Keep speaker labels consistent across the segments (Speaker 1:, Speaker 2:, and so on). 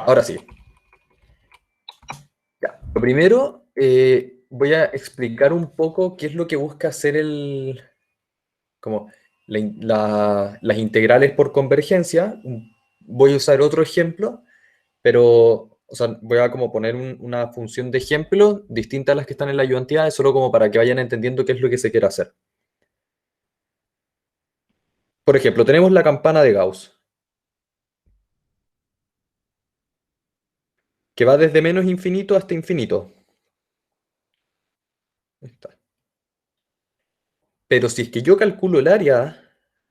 Speaker 1: ahora sí. Ya. Lo primero, voy a explicar un poco qué es lo que busca hacer como las integrales por convergencia. Voy a usar otro ejemplo, pero o sea, voy a como poner una función de ejemplo distinta a las que están en la ayudantía, solo como para que vayan entendiendo qué es lo que se quiere hacer. Por ejemplo, tenemos la campana de Gauss, que va desde menos infinito hasta infinito. Ahí está. Pero si es que yo calculo el área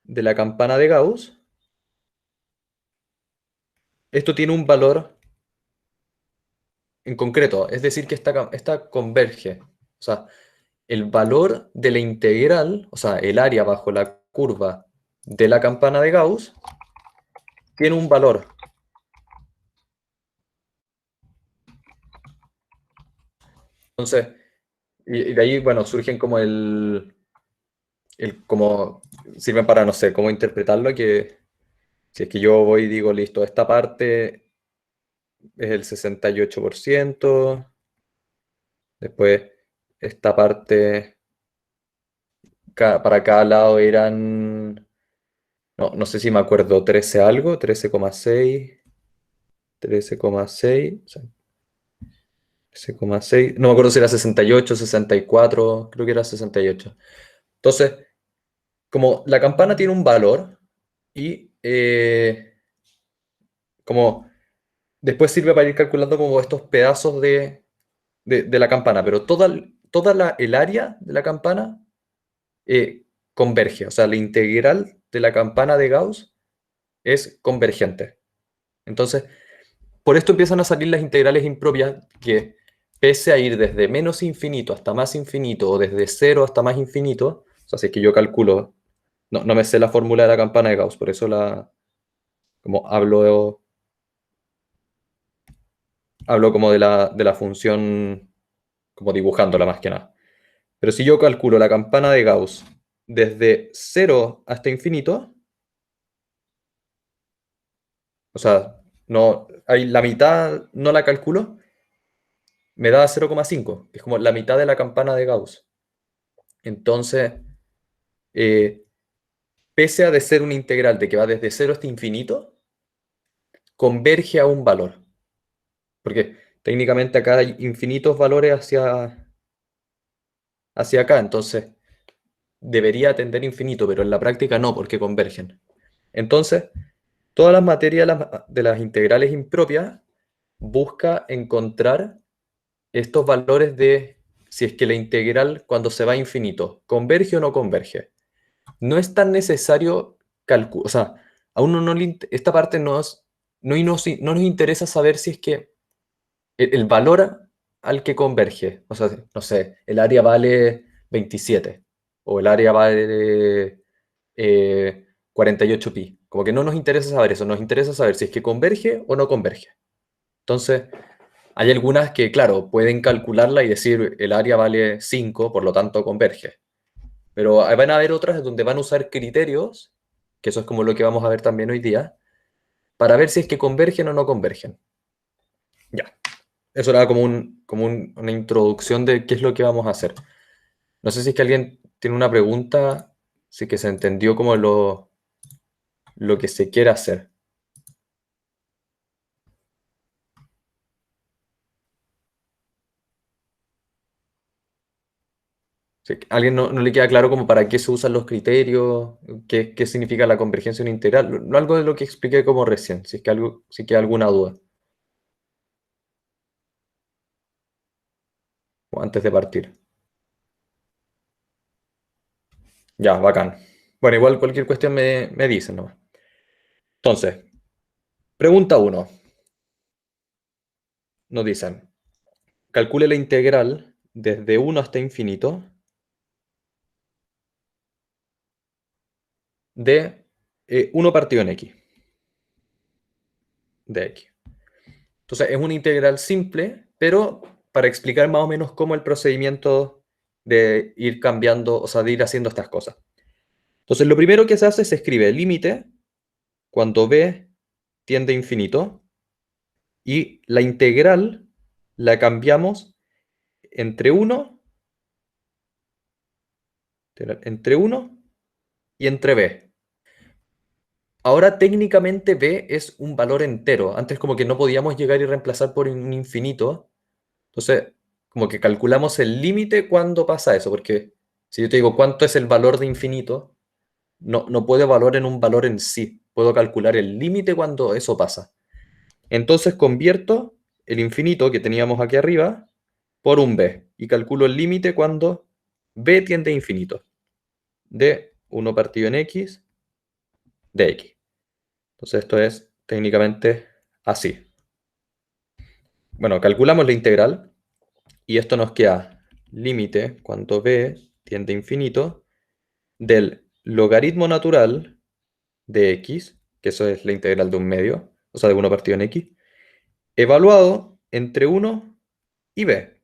Speaker 1: de la campana de Gauss, esto tiene un valor en concreto, es decir, que esta converge. O sea, el valor de la integral, o sea, el área bajo la curva de la campana de Gauss, tiene un valor. Entonces, y de ahí, bueno, surgen como como, sirven para, no sé, cómo interpretarlo, que si es que yo voy y digo, listo, esta parte es el 68%, después esta parte para cada lado eran, no sé si me acuerdo, 13 algo, 13,6, 13,6, o sea, 13,6, no me acuerdo si era 68, 64, creo que era 68. Entonces, como la campana tiene un valor y como después sirve para ir calculando como estos pedazos de la campana, pero toda el área de la campana converge, o sea, la integral de la campana de Gauss es convergente. Entonces, por esto empiezan a salir las integrales impropias que, pese a ir desde menos infinito hasta más infinito, o desde cero hasta más infinito, o sea, si es que yo calculo, no me sé la fórmula de la campana de Gauss, por eso como hablo como de la función, como dibujándola más que nada. Pero si yo calculo la campana de Gauss desde cero hasta infinito, o sea, la mitad no la calculo, me da 0,5, que es como la mitad de la campana de Gauss. Entonces, eh, pese a de ser una integral de que va desde cero hasta infinito, converge a un valor. Porque técnicamente acá hay infinitos valores hacia acá, entonces debería tender infinito, pero en la práctica no, porque convergen. Entonces, todas las materias de las integrales impropias busca encontrar estos valores de si es que la integral cuando se va a infinito converge o no converge. No es tan necesario calcular, o sea, a uno esta parte no nos interesa saber si es que el valor al que converge, o sea, no sé, el área vale 27 o el área vale 48 pi. Como que no nos interesa saber eso, nos interesa saber si es que converge o no converge. Entonces, hay algunas que, claro, pueden calcularla y decir el área vale 5, por lo tanto converge. Pero van a haber otras donde van a usar criterios, que eso es como lo que vamos a ver también hoy día, para ver si es que convergen o no convergen. Ya, eso era una introducción de qué es lo que vamos a hacer. No sé si es que alguien tiene una pregunta, si es que se entendió como lo que se quiere hacer. Si a alguien no le queda claro como para qué se usan los criterios, qué significa la convergencia en integral, algo de lo que expliqué como recién, si es que hay alguna duda, o antes de partir. Ya, bacán. Bueno, igual cualquier cuestión me dicen, ¿no? Entonces, pregunta uno. Nos dicen, calcule la integral desde 1 hasta infinito de 1 partido en x, de x. Entonces, es una integral simple, pero para explicar más o menos cómo el procedimiento de ir cambiando, o sea, de ir haciendo estas cosas. Entonces, lo primero que se hace es escribe límite cuando b tiende a infinito Y la integral la cambiamos entre 1 y entre b. Ahora técnicamente b es un valor entero. Antes como que no podíamos llegar y reemplazar por un infinito. Entonces, como que calculamos el límite cuando pasa eso, porque si yo te digo cuánto es el valor de infinito, no puedo evaluar en un valor en sí. Puedo calcular el límite cuando eso pasa. Entonces convierto el infinito que teníamos aquí arriba por un b y calculo el límite cuando b tiende a infinito de 1 partido en x de x. Entonces esto es técnicamente así. Bueno, calculamos la integral y esto nos queda límite cuando b tiende a infinito del logaritmo natural de x, que eso es la integral de un medio, o sea, de 1 partido en x, evaluado entre 1 y b.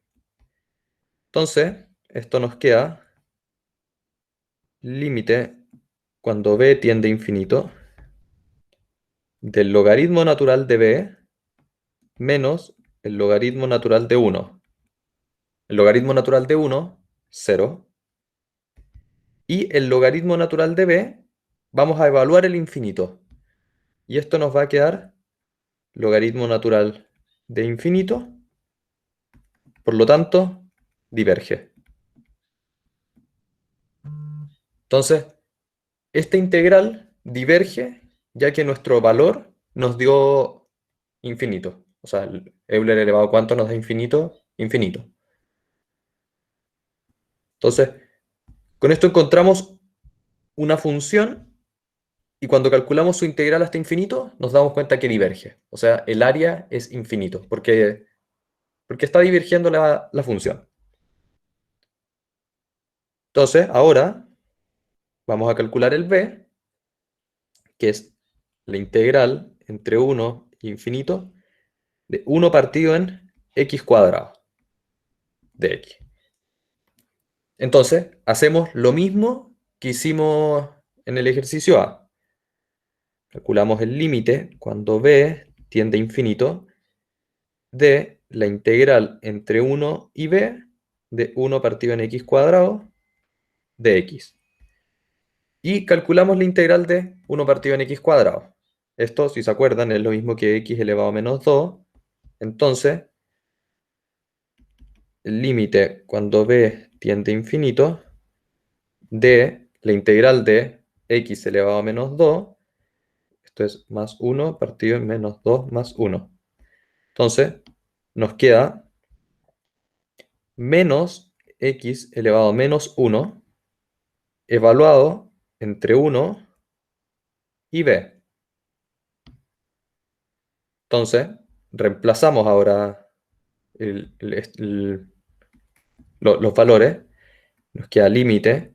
Speaker 1: Entonces, esto nos queda límite cuando b tiende a infinito del logaritmo natural de b menos el logaritmo natural de 1. El logaritmo natural de 1, 0. Y el logaritmo natural de b, vamos a evaluar el infinito. Y esto nos va a quedar logaritmo natural de infinito, por lo tanto, diverge. Entonces, esta integral diverge ya que nuestro valor nos dio infinito. O sea, Euler elevado a cuánto nos da infinito, infinito. Entonces, con esto encontramos una función y cuando calculamos su integral hasta infinito, nos damos cuenta que diverge. O sea, el área es infinito, porque está divergiendo la función. Entonces, ahora vamos a calcular el b, que es la integral entre 1 e infinito de 1 partido en x cuadrado de x. Entonces, hacemos lo mismo que hicimos en el ejercicio A. Calculamos el límite cuando b tiende a infinito de la integral entre 1 y b de 1 partido en x cuadrado de x. Y calculamos la integral de 1 partido en x cuadrado. Esto, si se acuerdan, es lo mismo que x elevado a menos 2. Entonces, el límite cuando b tiende a infinito de la integral de x elevado a menos 2, esto es más 1 partido en menos 2 más 1. Entonces, nos queda menos x elevado a menos 1 evaluado entre 1 y b. Entonces, reemplazamos ahora los valores. Nos queda límite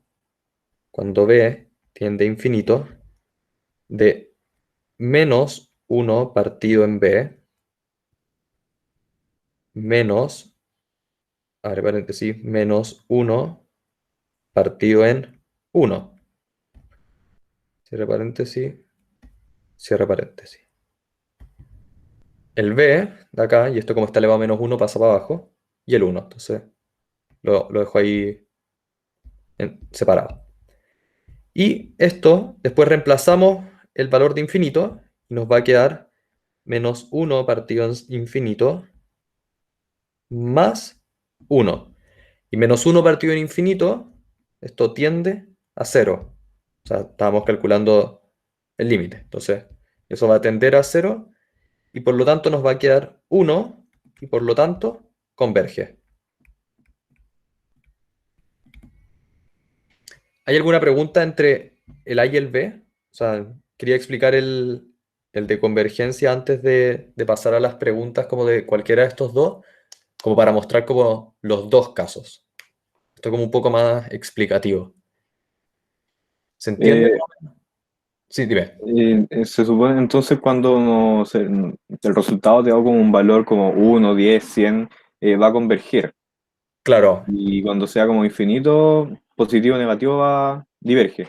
Speaker 1: cuando b tiende a infinito de menos 1 partido en b menos, abre paréntesis, menos 1 partido en 1. Cierra paréntesis, cierra paréntesis. El b de acá, y esto como está elevado a menos 1 pasa para abajo, y el 1. Entonces lo dejo ahí separado. Y esto, después reemplazamos el valor de infinito y nos va a quedar menos 1 partido en infinito más 1. Y menos 1 partido en infinito, esto tiende a 0. O sea, estábamos calculando el límite. Entonces, eso va a tender a 0 y por lo tanto nos va a quedar 1 y por lo tanto converge. ¿Hay alguna pregunta entre el A y el B? O sea, quería explicar el de convergencia antes de pasar a las preguntas como de cualquiera de estos dos, como para mostrar como los dos casos. Esto como un poco más explicativo. ¿Se entiende?
Speaker 2: Eh,
Speaker 1: Sí, dime.
Speaker 2: Se supone entonces cuando el resultado te da como un valor como 1, 10, 100, va a converger.
Speaker 1: Claro,
Speaker 2: Y cuando sea como infinito, positivo o negativo va diverge.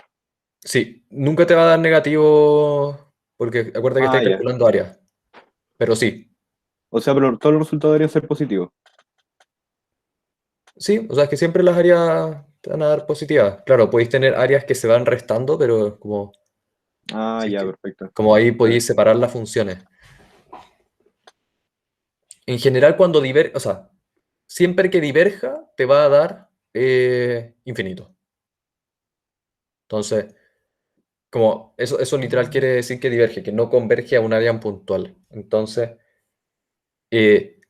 Speaker 1: sí, nunca te va a dar negativo porque acuérdate que
Speaker 2: Ah,
Speaker 1: estás
Speaker 2: ya.
Speaker 1: calculando área, pero sí.
Speaker 2: O sea, pero todos los resultados deberían ser positivos.
Speaker 1: Sí, o sea, es que siempre las áreas te van a dar positivas. Claro, podéis tener áreas que se van restando, pero como,
Speaker 2: Ah,
Speaker 1: sí,
Speaker 2: ya,
Speaker 1: que,
Speaker 2: perfecto.
Speaker 1: como ahí
Speaker 2: Eh,
Speaker 1: podéis separar las funciones. En general, cuando diverge, o sea, siempre que diverja, te va a dar infinito. Entonces, como eso literal quiere decir que diverge, que no converge a un área puntual. Entonces, eh,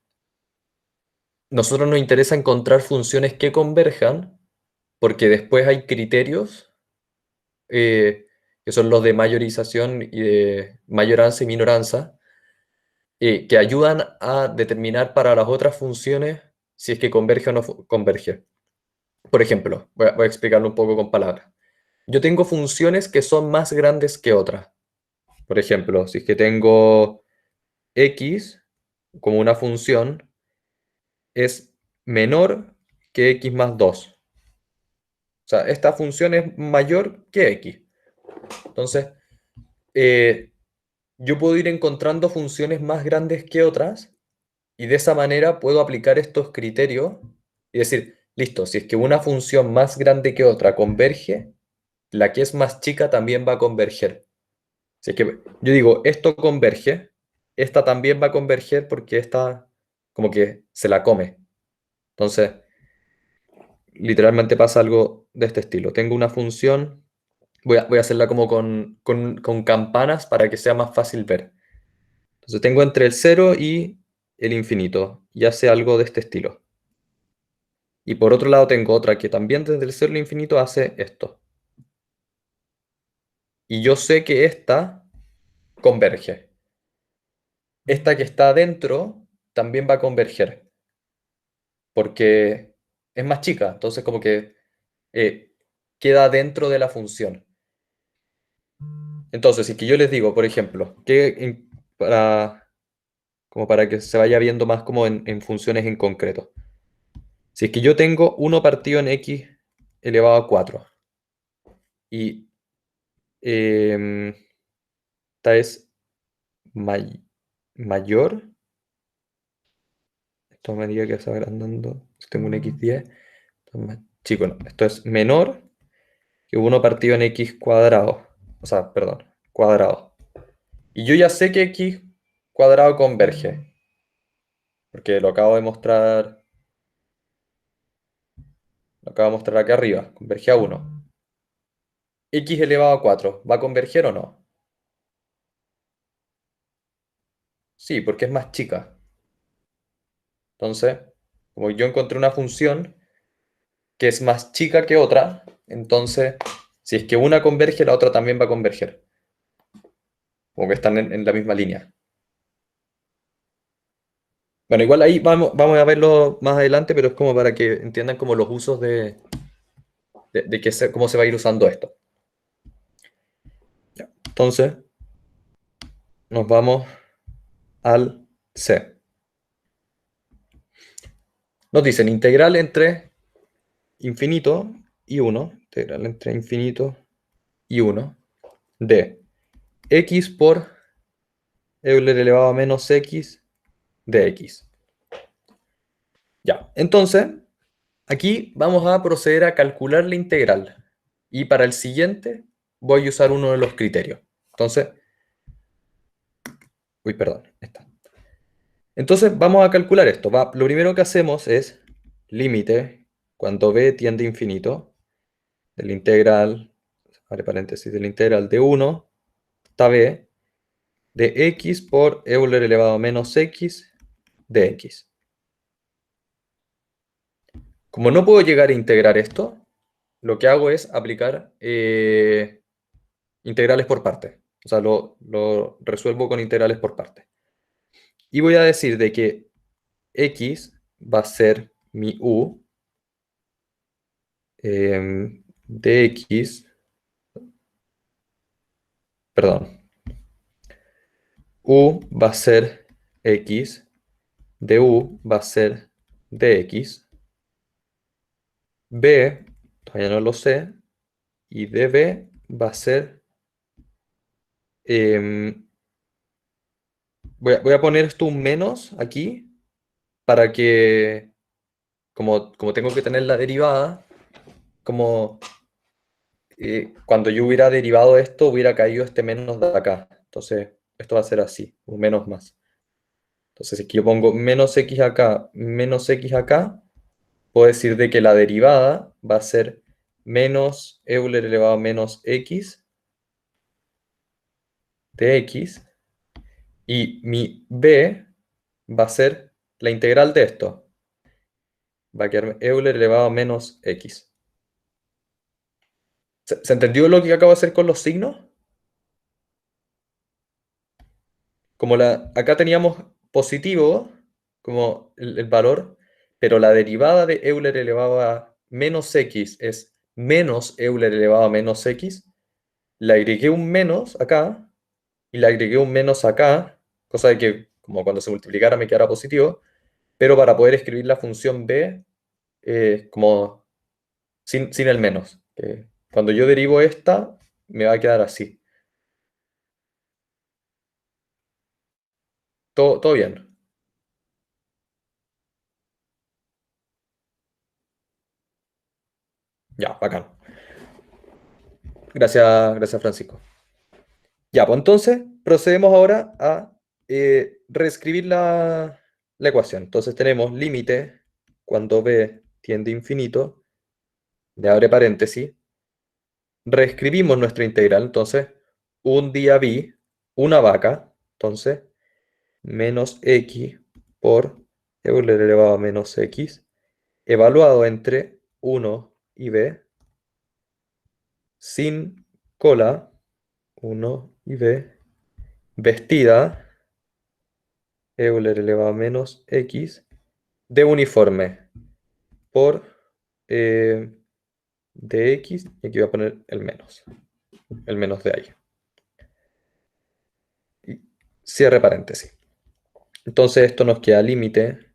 Speaker 1: nosotros nos interesa encontrar funciones que converjan, porque después hay criterios que son los de mayorización y de mayoranza y minoranza, que ayudan a determinar para las otras funciones si es que converge o no converge. Por ejemplo, voy a explicarlo un poco con palabras. Yo tengo funciones que son más grandes que otras. Por ejemplo, si es que tengo x como una función, es menor que x más 2. O sea, esta función es mayor que x. Entonces, eh, yo puedo ir encontrando funciones más grandes que otras y de esa manera puedo aplicar estos criterios y decir, listo, si es que una función más grande que otra converge, la que es más chica también va a converger. Si es que yo digo, esto converge, esta también va a converger porque esta como que se la come. Entonces, literalmente pasa algo de este estilo. Tengo una función, voy a hacerla como con campanas para que sea más fácil ver. Entonces tengo entre el cero y el infinito, y hace algo de este estilo. Y por otro lado tengo otra que también desde el cero al infinito hace esto. Y yo sé que esta converge. Esta que está adentro también va a converger, porque es más chica, entonces como que eh, queda dentro de la función. Entonces, si que yo les digo, por ejemplo, como para que se vaya viendo más como en funciones en concreto. Si es que yo tengo 1 partido en x elevado a 4 y esta es may- mayor, esto me diría que se va agrandando, si tengo un x10, esto es más chico, no, esto es menor que 1 partido en x cuadrado, o sea, perdón, cuadrado. Y yo ya sé que x cuadrado converge, porque lo acabo de mostrar acá arriba, converge a 1. X elevado a 4, ¿va a converger o no? Sí, porque es más chica. Entonces, como yo encontré una función que es más chica que otra, entonces, si es que una converge, la otra también va a converger. Como que están en la misma línea. Bueno, igual ahí vamos a verlo más adelante, pero es como para que entiendan como los usos de cómo se va a ir usando esto. Ya. Entonces, nos vamos al C. Nos dicen integral entre infinito y 1, integral entre infinito y 1, de x por Euler elevado a menos x de x. Ya, entonces, aquí vamos a proceder a calcular la integral. Y para el siguiente voy a usar uno de los criterios. Entonces, uy, perdón, está. Entonces, vamos a calcular esto. Lo primero que hacemos es límite, cuando b tiende a infinito, del integral, abre paréntesis, del integral de 1 hasta b, de x por Euler elevado a menos x de x. Como no puedo llegar a integrar esto, lo que hago es aplicar integrales por parte. O sea, lo resuelvo con integrales por parte. Y voy a decir de que x va a ser mi u de x, perdón, u va a ser x, de u va a ser dx, b, todavía no lo sé, y db va a ser em, Voy a poner esto un menos aquí para que, como tengo que tener la derivada, como cuando yo hubiera derivado esto, hubiera caído este menos de acá. Entonces, esto va a ser así, un menos más. Entonces, si yo pongo menos x acá, puedo decir de que la derivada va a ser menos Euler elevado a menos x de x, y mi b va a ser la integral de esto. Va a quedar Euler elevado a menos x. ¿Se entendió lo que acabo de hacer con los signos? Acá teníamos positivo como el valor, pero la derivada de Euler elevado a menos x es menos Euler elevado a menos x, le agregué un menos acá y le agregué un menos acá, cosa de que como cuando se multiplicara me quedara positivo, pero para poder escribir la función b como sin el menos. Cuando yo derivo esta, me va a quedar así. Todo bien. Ya, bacán. Gracias Francisco. Ya, pues entonces procedemos ahora a reescribir la ecuación. Entonces tenemos límite cuando b tiende a infinito, le abre paréntesis, reescribimos nuestra integral, entonces un día vi una vaca, entonces menos x por Euler elevado a menos x, evaluado entre 1 y b, sin cola, 1 y b, vestida, Euler elevado a menos x, de uniforme, por eh, dx, y aquí voy a poner el menos de ahí. Y cierre paréntesis. Entonces esto nos queda límite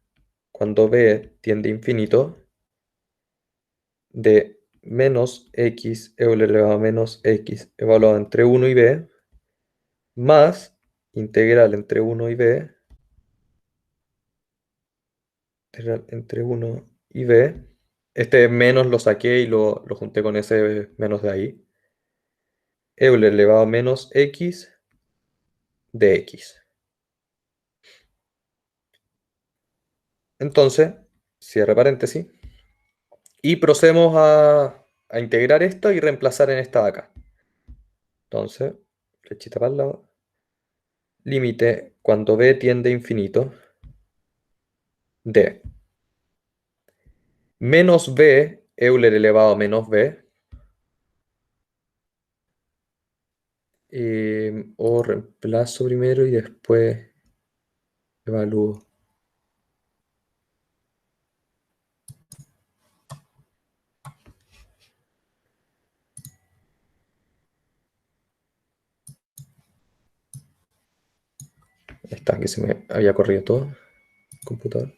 Speaker 1: cuando b tiende a infinito de menos x Euler elevado a menos x evaluado entre 1 y b más integral entre 1 y b, integral entre 1 y b. Este menos lo saqué y lo junté con ese menos de ahí. Euler elevado a menos x de x. Entonces, cierre paréntesis. Y procedemos a integrar esto y reemplazar en esta de acá. Entonces, flechita para el lado. Límite cuando b tiende a infinito de menos b Euler elevado a menos b. O reemplazo primero y después evalúo. Está, que se me había corrido todo el computador.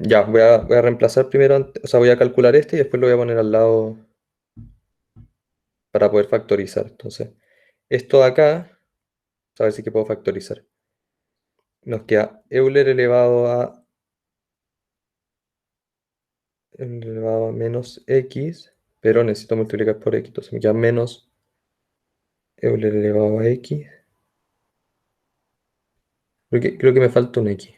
Speaker 1: Ya, voy a reemplazar primero, o sea, voy a calcular este y después lo voy a poner al lado para poder factorizar. Entonces, esto de acá, a ver si que puedo factorizar. Nos queda Euler elevado a menos x, pero necesito multiplicar por x, entonces me queda menos Euler elevado a x. Creo que me falta un x.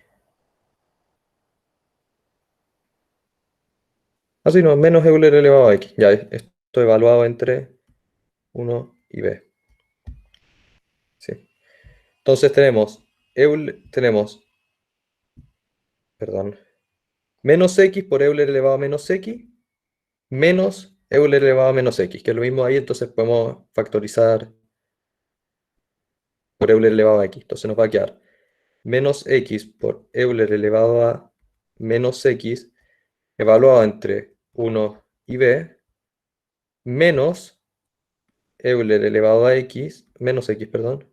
Speaker 1: Ah, sí, no, menos Euler elevado a x. Ya, esto evaluado entre 1 y b. Sí. Entonces tenemos, perdón, menos x por Euler elevado a menos x, menos Euler elevado a menos x, que es lo mismo ahí, entonces podemos factorizar por Euler elevado a x. Entonces nos va a quedar menos x por Euler elevado a menos x, evaluado entre 1 y b, menos Euler elevado a x, menos x, perdón,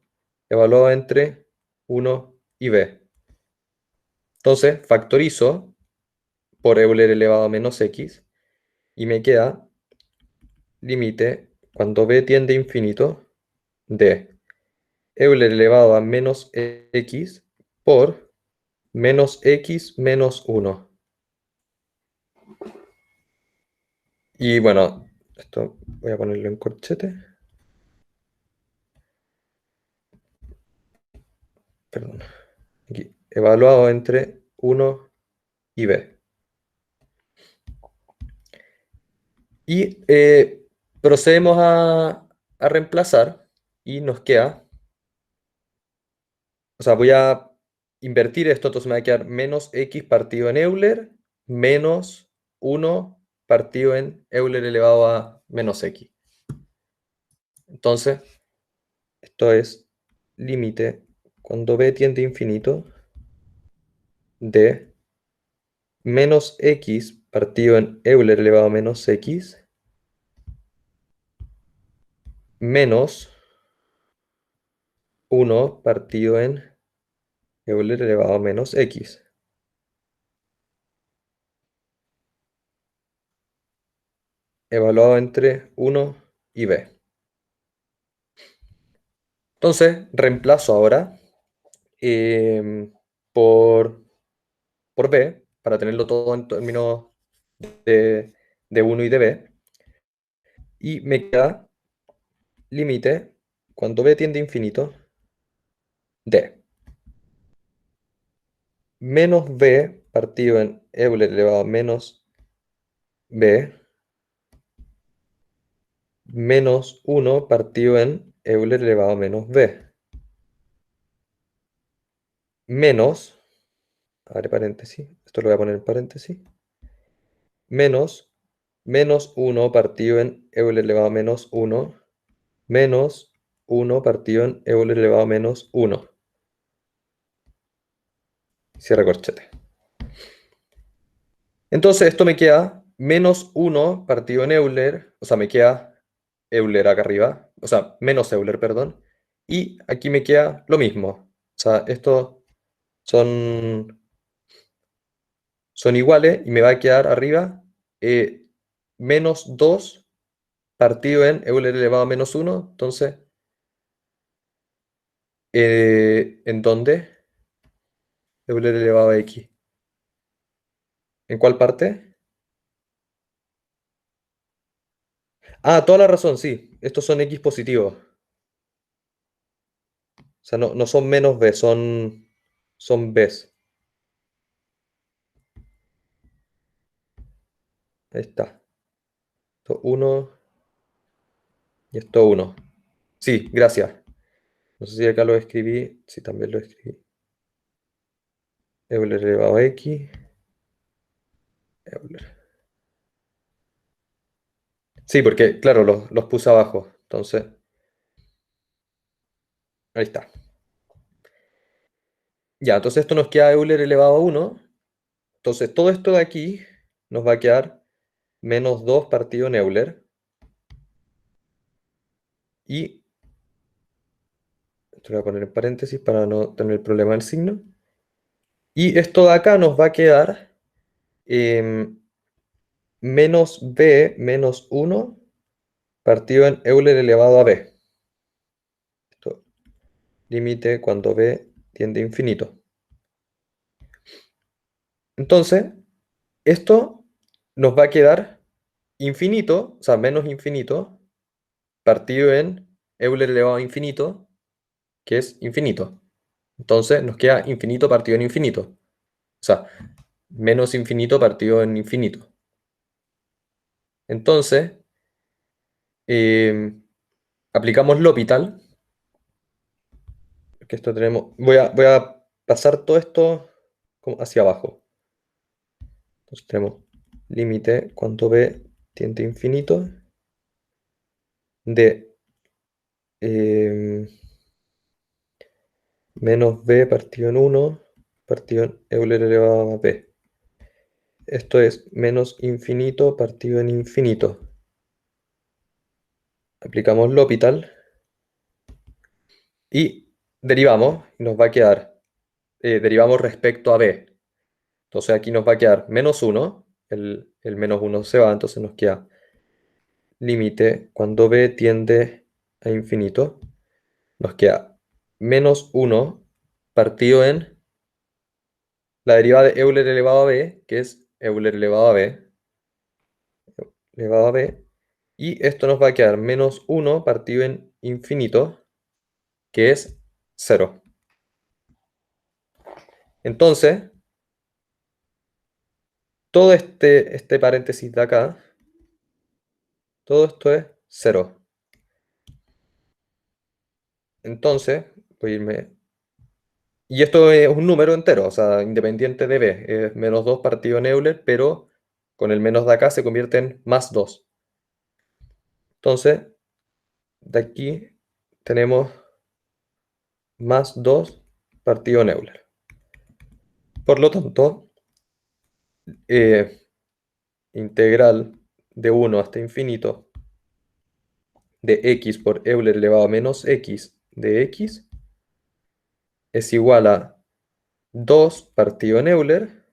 Speaker 1: evaluado entre 1 y b. Entonces, factorizo por Euler elevado a menos x y me queda límite cuando b tiende a infinito de Euler elevado a menos x por menos x menos 1. Y bueno, esto voy a ponerlo en corchete. Perdón. Aquí, evaluado entre 1 y b. Y procedemos a reemplazar y nos queda, o sea, voy a invertir esto, entonces me va a quedar menos x partido en Euler menos 1 partido en Euler elevado a menos x. Entonces, esto es límite cuando b tiende a infinito de menos x partido en Euler elevado a menos x menos 1 partido en Euler elevado a menos x. Evaluado entre 1 y b. Entonces, reemplazo ahora em, por, por b, para tenerlo todo en términos de, de 1 y de b. Y me queda límite, cuando b tiende a infinito, de menos b partido en Euler elevado a menos b menos 1 partido en Euler elevado a menos b. Menos, abre paréntesis, esto lo voy a poner en paréntesis, menos menos 1 partido en Euler elevado a menos 1 menos 1 partido en Euler elevado a menos 1. Cierra corchete. Entonces esto me queda menos 1 partido en Euler, o sea, me queda Euler acá arriba, o sea, menos Euler, perdón, y aquí me queda lo mismo. O sea, estos son, son iguales y me va a quedar arriba menos 2 partido en Euler elevado a menos 1. Entonces, ¿en dónde? Euler elevado a x. ¿En cuál parte? Ah, toda la razón, sí. Estos son x positivos. O sea, no son menos b, son b's. Ahí está. Esto 1 y esto 1. Sí, gracias. No sé si acá lo escribí. Sí, también lo escribí. Euler elevado a x. Euler. Sí, porque, claro, los puse abajo. Entonces, ahí está. Ya, entonces esto nos queda Euler elevado a 1. Entonces, todo esto de aquí nos va a quedar menos 2 partido en Euler. Y esto lo voy a poner en paréntesis para no tener el problema del signo. Y esto de acá nos va a quedar menos b menos 1 partido en Euler elevado a b. Esto, límite cuando b tiende a infinito. Entonces, esto nos va a quedar infinito, o sea, menos infinito, partido en Euler elevado a infinito, que es infinito. Entonces, nos queda infinito partido en infinito. O sea, menos infinito partido en infinito. Entonces, aplicamos L'Hopital, que esto tenemos, voy a pasar todo esto hacia abajo. Entonces tenemos límite cuando b tiende a infinito de menos b partido en 1 partido en Euler elevado a b. Esto es menos infinito partido en infinito. Aplicamos L'Hopital y derivamos, y nos va a quedar, derivamos respecto a b. Entonces aquí nos va a quedar menos 1, el menos 1 se va, entonces nos queda límite cuando b tiende a infinito, nos queda menos 1 partido en la derivada de Euler elevado a b, que es Euler elevado a b, y esto nos va a quedar menos 1 partido en infinito, que es 0. Entonces, todo este paréntesis de acá, todo esto es 0. Entonces, voy a irme. Y esto es un número entero, o sea, independiente de b. Es menos 2 partido en Euler, pero con el menos de acá se convierte en más 2. Entonces, de aquí tenemos más 2 partido en Euler. Por lo tanto, eh, integral de 1 hasta infinito de x por Euler elevado a menos x de x es igual a 2 partido en Euler,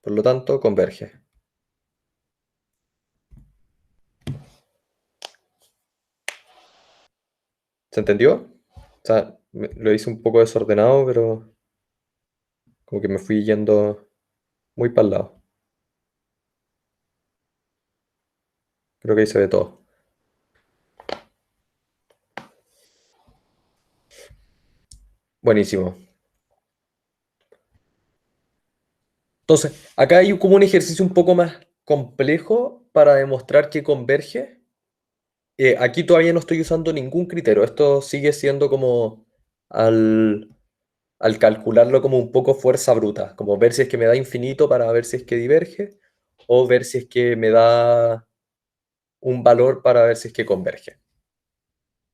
Speaker 1: por lo tanto converge. ¿Se entendió? O sea, lo hice un poco desordenado, pero como que me fui yendo muy para el lado. Creo que ahí se ve todo. Buenísimo. Entonces, acá hay como un ejercicio un poco más complejo para demostrar que converge. Aquí todavía no estoy usando ningún criterio. Esto sigue siendo como al, al calcularlo como un poco fuerza bruta, como ver si es que me da infinito para ver si es que diverge, o ver si es que me da un valor para ver si es que converge.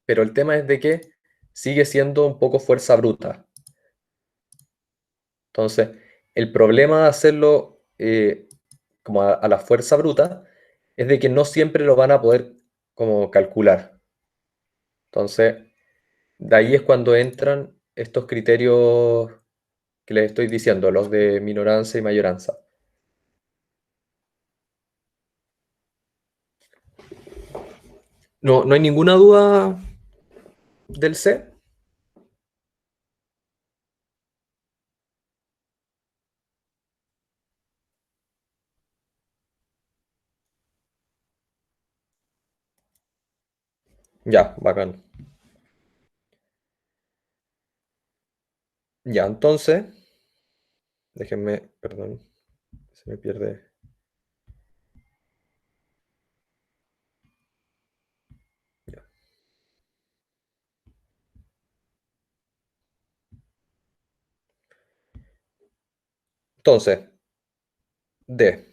Speaker 1: Pero el tema es de que sigue siendo un poco fuerza bruta. Entonces, el problema de hacerlo como a la fuerza bruta es de que no siempre lo van a poder como calcular. Entonces, de ahí es cuando entran estos criterios que les estoy diciendo, los de minoranza y mayoranza. No, no hay ninguna duda del C. Ya, bacán. Ya, entonces, déjenme, perdón, se me pierde. Ya. Entonces, D.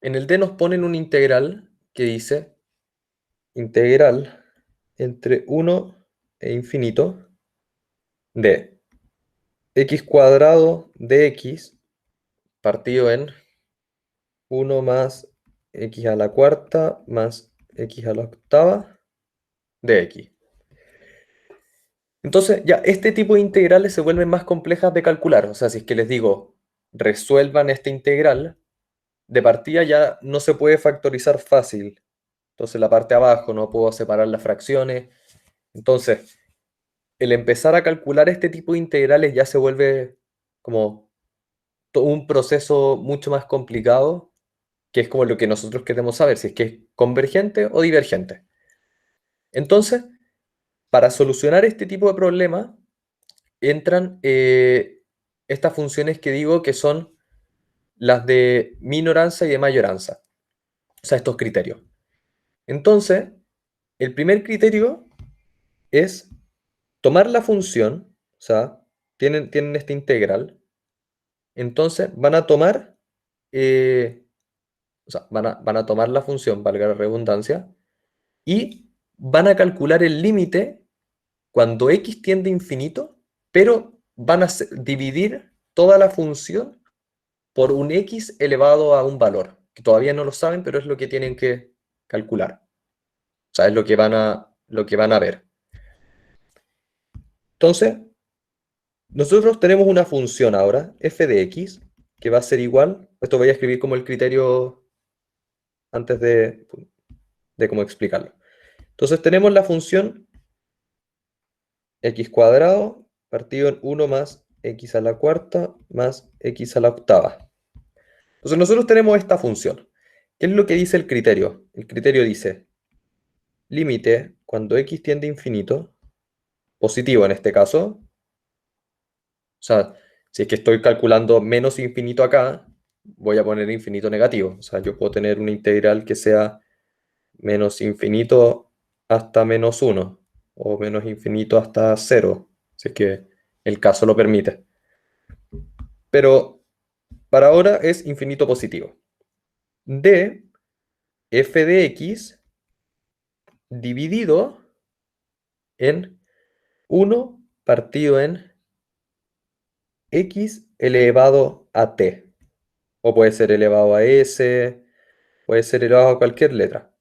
Speaker 1: En el D nos ponen un integral que dice integral entre 1 e infinito de x cuadrado de x partido en 1 más x a la cuarta más x a la octava de x. Entonces, ya, este tipo de integrales se vuelven más complejas de calcular. O sea, si es que les digo, resuelvan esta integral, de partida ya no se puede factorizar fácil. Entonces, la parte de abajo no puedo separar las fracciones. Entonces, el empezar a calcular este tipo de integrales ya se vuelve como todo un proceso mucho más complicado, que es como lo que nosotros queremos saber, si es que es convergente o divergente. Entonces, para solucionar este tipo de problemas, entran estas funciones que digo que son las de minoranza y de mayoranza. O sea, estos criterios. Entonces, el primer criterio es tomar la función, o sea, tienen esta integral, entonces van a tomar, o sea, van a tomar la función, valga la redundancia, y van a calcular el límite cuando x tiende a infinito, pero van a dividir toda la función por un x elevado a un valor, que todavía no lo saben, pero es lo que tienen que calcular. O sea, es lo que van a ver. Entonces, Nosotros tenemos una función ahora, f de x, que va a ser igual, esto voy a escribir como el criterio antes de cómo explicarlo. Entonces tenemos la función x cuadrado partido en 1 más x a la cuarta más x a la octava. Entonces nosotros tenemos esta función. ¿Qué es lo que dice el criterio? El criterio dice límite cuando x tiende a infinito, positivo en este caso. O sea, si es que estoy calculando menos infinito acá, voy a poner infinito negativo. O sea, yo puedo tener una integral que sea menos infinito hasta menos 1 o menos infinito hasta 0, si es que el caso lo permite. Pero para ahora es infinito positivo. De f de x dividido en 1 partido en x elevado a t. O puede ser elevado a s, puede ser elevado a cualquier letra.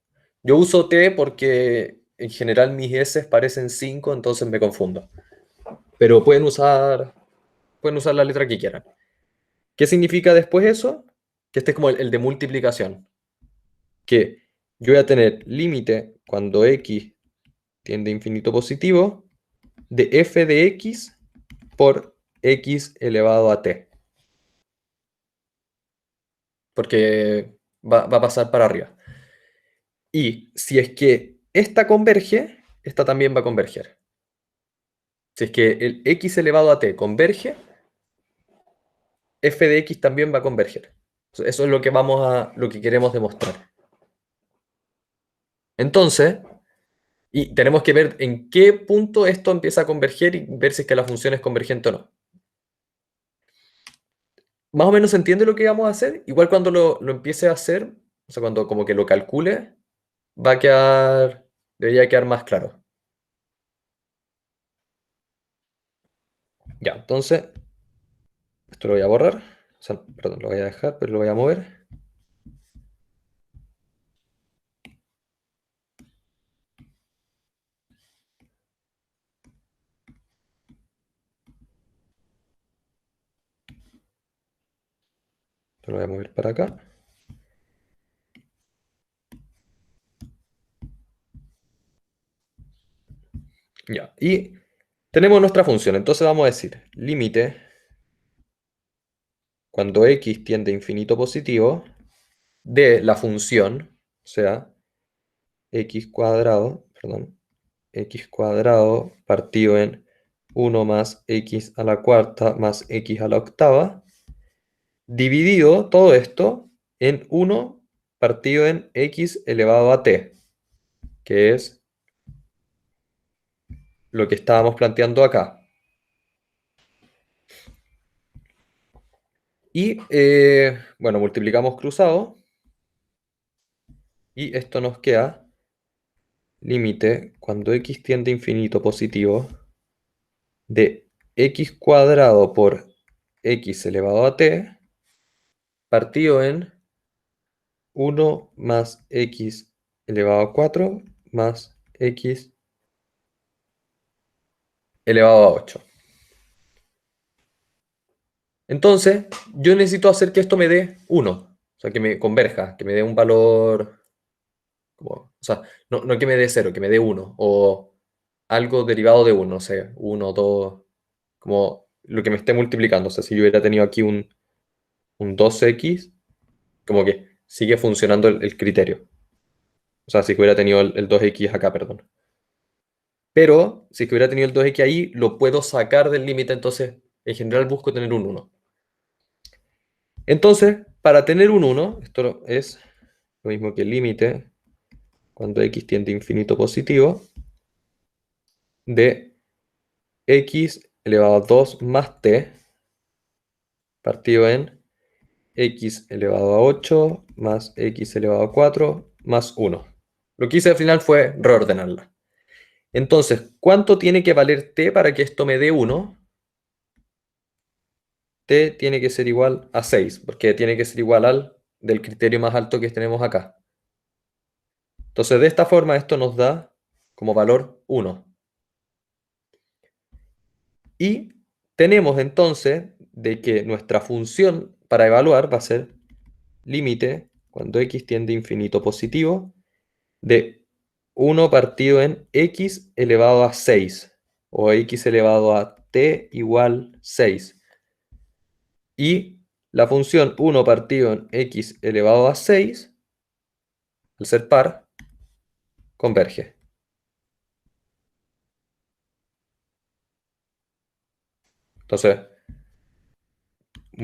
Speaker 1: Yo uso t porque en general mis s parecen 5, entonces me confundo. Pero pueden usar la letra que quieran. ¿Qué significa después eso? Que este es como el de multiplicación. Que yo voy a tener límite cuando x tiende a infinito positivo de f de x por x elevado a t. Porque va a pasar para arriba. Y si es que esta converge, esta también va a converger. Si es que el x elevado a t converge, f de x también va a converger. Eso es lo que queremos demostrar. Entonces, y tenemos que ver en qué punto esto empieza a converger y ver si es que la función es convergente o no. Más o menos se entiende lo que vamos a hacer. Igual cuando lo empiece a hacer, o sea, cuando como que lo calcule, debería quedar más claro. Ya, entonces, esto lo voy a borrar. O sea, perdón, lo voy a dejar, pero lo voy a mover. Lo voy a mover para acá. Ya, y tenemos nuestra función. Entonces vamos a decir límite cuando x tiende a infinito positivo de la función, o sea, x cuadrado, perdón, x cuadrado partido en 1 más x a la cuarta más x a la octava, dividido todo esto en 1 partido en x elevado a t, que es lo que estábamos planteando acá. Y bueno, multiplicamos cruzado y esto nos queda límite cuando x tiende a infinito positivo de x cuadrado por x elevado a t partido en 1 más x elevado a 4 más x elevado a 8. Entonces, yo necesito hacer que esto me dé 1, o sea, que me converja, que me dé un valor, o sea, no que me dé 0, que me dé 1, o algo derivado de 1, no sé, 1, 2, como lo que me esté multiplicando. O sea, si yo hubiera tenido aquí un 2x, como que sigue funcionando el criterio. O sea, si hubiera tenido el 2x acá, perdón. Pero si es que hubiera tenido el 2x ahí, lo puedo sacar del límite, entonces en general busco tener un 1. Entonces, para tener un 1, esto es lo mismo que el límite cuando x tiende a infinito positivo de x elevado a 2 más t partido en x elevado a 8 más x elevado a 4 más 1. Lo que hice al final fue reordenarla. Entonces, ¿cuánto tiene que valer t para que esto me dé 1? T tiene que ser igual a 6, porque tiene que ser igual al del criterio más alto que tenemos acá. Entonces, de esta forma, esto nos da como valor 1. Y tenemos entonces de que nuestra función para evaluar va a ser límite cuando x tiende a infinito positivo de 1 partido en x elevado a 6 o x elevado a t igual 6. Y la función 1 partido en x elevado a 6, al ser par, converge. Entonces,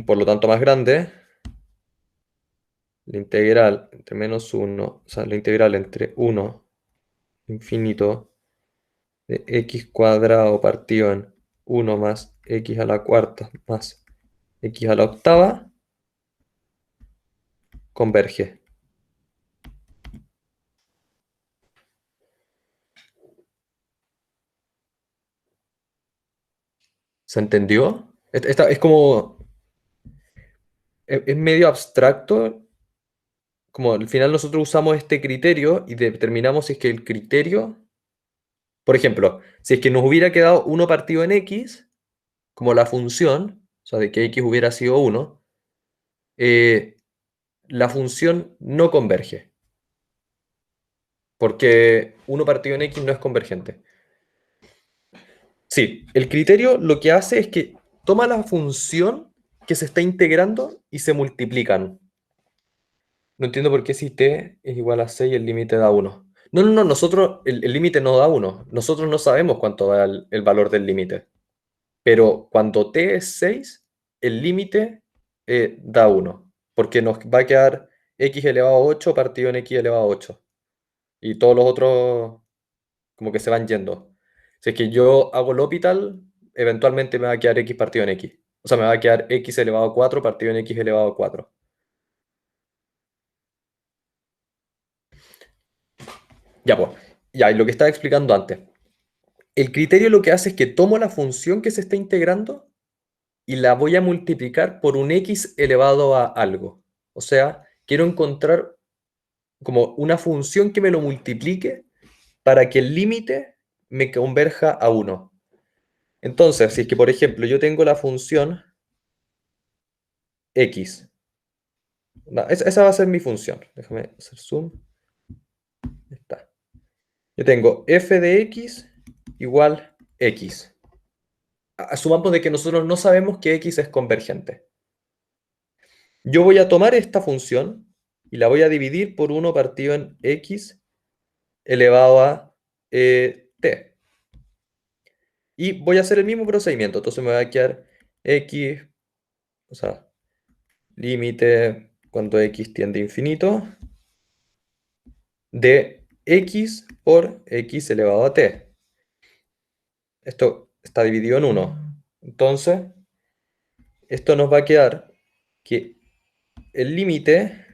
Speaker 1: por lo tanto más grande, la integral entre menos 1, o sea, la integral entre 1 infinito de x cuadrado partido en 1 más x a la cuarta más x a la octava, converge. ¿Se entendió? Es como, es medio abstracto, como al final nosotros usamos este criterio y determinamos si es que el criterio, por ejemplo, si es que nos hubiera quedado 1 partido en x, como la función, o sea, de que x hubiera sido 1, la función no converge, porque 1 partido en x no es convergente. Sí, el criterio lo que hace es que toma la función que se está integrando y se multiplican. No entiendo por qué si t es igual a 6 el límite da 1. No, no, no, nosotros, el límite no da 1. Nosotros no sabemos cuánto da el valor del límite. Pero cuando t es 6, el límite da 1. Porque nos va a quedar x elevado a 8 partido en x elevado a 8. Y todos los otros como que se van yendo. Si es que yo hago el L'Hopital, eventualmente me va a quedar x partido en x. O sea, me va a quedar x elevado a 4 partido en x elevado a 4. Ya, pues. Ya, y lo que estaba explicando antes. El criterio lo que hace es que tomo la función que se está integrando y la voy a multiplicar por un x elevado a algo. O sea, quiero encontrar como una función que me lo multiplique para que el límite me converja a 1. Entonces, si es que, por ejemplo, yo tengo la función x. No, esa va a ser mi función. Déjame hacer zoom. Ahí está. Yo tengo f de x igual x. Asumamos de que nosotros no sabemos que x es convergente. Yo voy a tomar esta función y la voy a dividir por 1 partido en x elevado a t. Y voy a hacer el mismo procedimiento. Entonces me va a quedar x, o sea, límite cuando x tiende a infinito de x por x elevado a t. Esto está dividido en 1. Entonces, esto nos va a quedar que el límite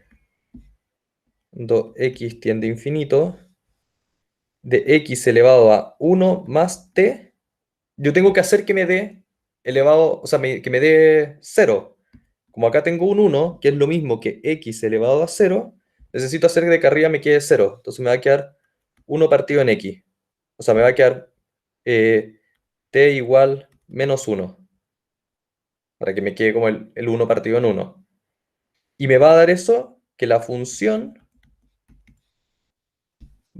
Speaker 1: cuando x tiende a infinito de x elevado a 1 más t, yo tengo que hacer que me dé elevado, o sea, que me dé 0. Como acá tengo un 1, que es lo mismo que x elevado a 0, necesito hacer de que arriba me quede 0. Entonces me va a quedar 1 partido en x. O sea, me va a quedar t igual menos 1, para que me quede como el 1 partido en 1. Y me va a dar eso, que la función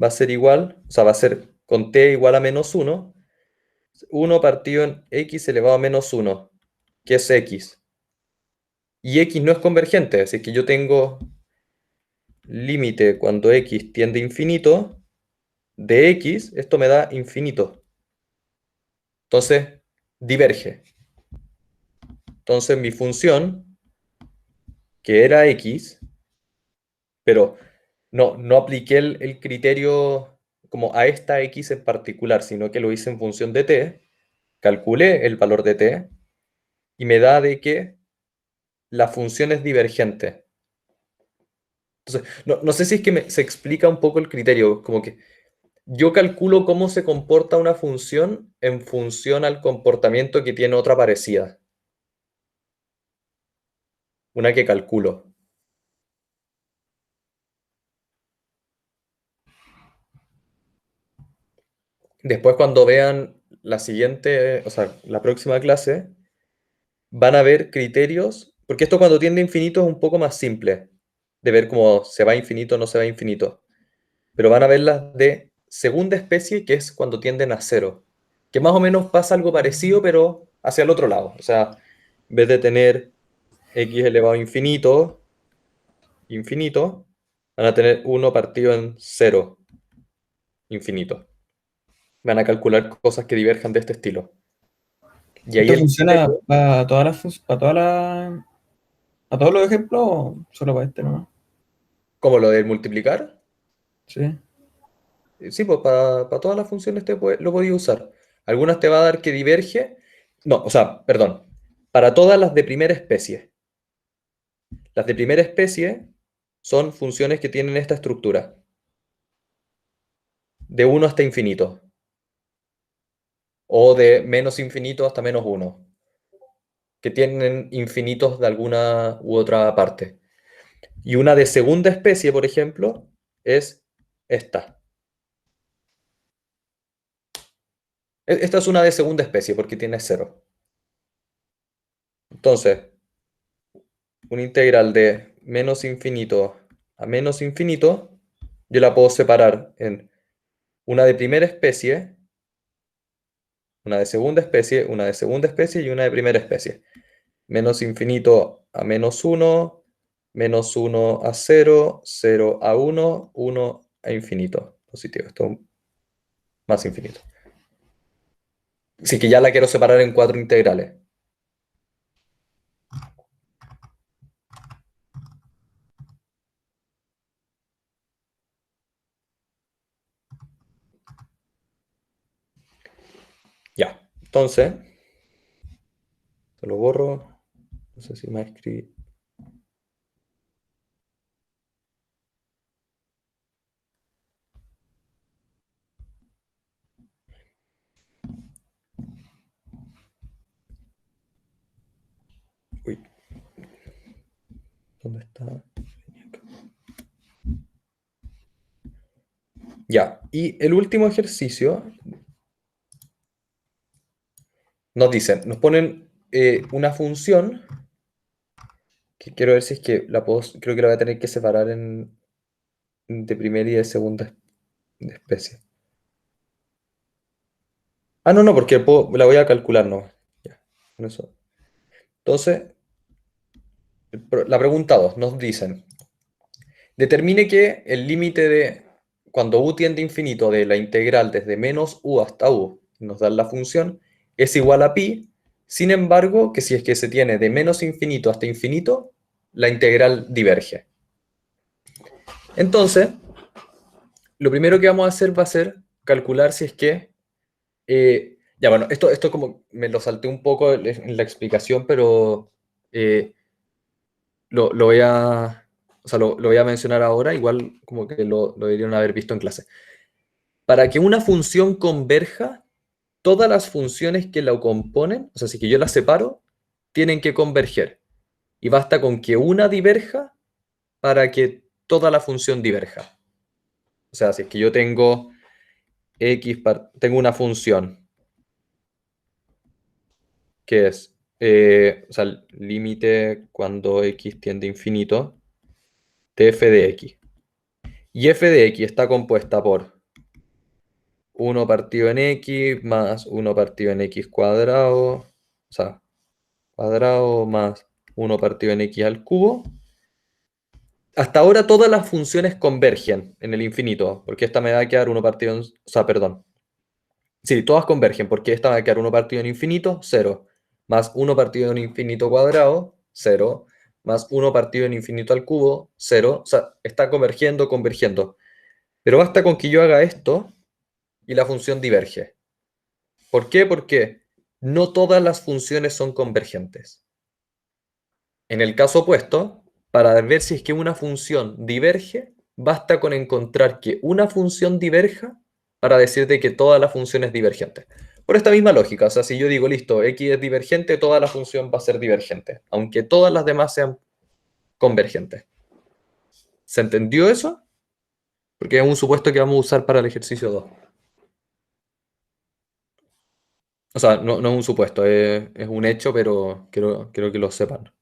Speaker 1: va a ser igual, o sea, va a ser con t igual a menos 1, 1 partido en x elevado a menos 1, que es x. Y x no es convergente, así que yo tengo límite cuando x tiende a infinito de x, esto me da infinito. Entonces, diverge. Entonces, mi función, que era x, pero no apliqué el criterio como a esta x en particular, sino que lo hice en función de t, calculé el valor de t y me da de que la función es divergente. Entonces, no sé si es que se explica un poco el criterio, como que yo calculo cómo se comporta una función en función al comportamiento que tiene otra parecida, una que calculo. Después cuando vean la siguiente, o sea, la próxima clase, van a haber criterios, porque esto cuando tiende a infinito es un poco más simple, de ver cómo se va a infinito o no se va a infinito. Pero van a ver las de segunda especie, que es cuando tienden a cero, que más o menos pasa algo parecido, pero hacia el otro lado. O sea, en vez de tener x elevado a infinito, infinito, van a tener 1 partido en cero, infinito. Van a calcular cosas que diverjan de este estilo. Y ahí
Speaker 3: ¿Esto
Speaker 1: el
Speaker 3: funciona
Speaker 1: criterio,
Speaker 3: para todas a todos los ejemplos o solo para este nomás?
Speaker 1: como lo del multiplicar,
Speaker 3: Sí.
Speaker 1: sí, pues para todas las funciones lo podía usar. Algunas te va a dar que diverge. No, o sea, perdón. Para todas las de primera especie. Las de primera especie son funciones que tienen esta estructura. De uno hasta infinito. O de menos infinito hasta menos uno. Que tienen infinitos de alguna u otra parte. Y una de segunda especie, por ejemplo, es esta. Esta es una de segunda especie porque tiene cero. Entonces, un integral de menos infinito a menos infinito, yo la puedo separar en una de primera especie, una de segunda especie, una de segunda especie y una de primera especie. Menos infinito a menos uno a cero, cero a uno a infinito. Positivo, esto es más infinito. Así que ya la quiero separar en 4 integrales. Ya, entonces, se lo borro. No sé si me escribí. Uy, ¿dónde está? Ya, y el último ejercicio nos dicen, nos ponen una función, que quiero ver si es que la puedo, creo que la voy a tener que separar de primera y de segunda especie. Ah, no, no, porque la voy a calcular, no. Ya, con eso. Entonces, la pregunta 2 nos dicen, determine que el límite de, cuando u tiende a infinito, de la integral desde menos u hasta u, nos dan la función, es igual a pi. Sin embargo, que si es que se tiene de menos infinito hasta infinito, la integral diverge. Entonces, lo primero que vamos a hacer va a ser calcular si es que... ya, bueno, esto como me lo salté un poco en la explicación, pero lo voy a... O sea, lo voy a mencionar ahora, igual como que lo deberían haber visto en clase. Para que una función converja, todas las funciones que la componen, o sea, si que yo las separo, tienen que converger. Y basta con que una diverja para que toda la función diverja. O sea, si es que yo tengo tengo una función que es, o sea, el límite cuando x tiende a infinito de f de x. Y f de x está compuesta por 1 partido en x más 1 partido en x cuadrado, o sea, cuadrado más 1 partido en x al cubo. Hasta ahora todas las funciones convergen en el infinito, porque esta me va a quedar 1 partido en... O sea, perdón. Sí, todas convergen, porque esta va a quedar 1 partido en infinito, 0. Más 1 partido en infinito cuadrado, 0. Más 1 partido en infinito al cubo, 0. O sea, está convergiendo, convergiendo. Pero basta con que yo haga esto y la función diverge. ¿Por qué? Porque no todas las funciones son convergentes. En el caso opuesto, para ver si es que una función diverge, basta con encontrar que una función diverja para decirte que toda la función es divergente. Por esta misma lógica, o sea, si yo digo, listo, x es divergente, toda la función va a ser divergente, aunque todas las demás sean convergentes. ¿Se entendió eso? Porque es un supuesto que vamos a usar para el ejercicio 2. O sea, no es un supuesto, es un hecho, pero quiero que lo sepan.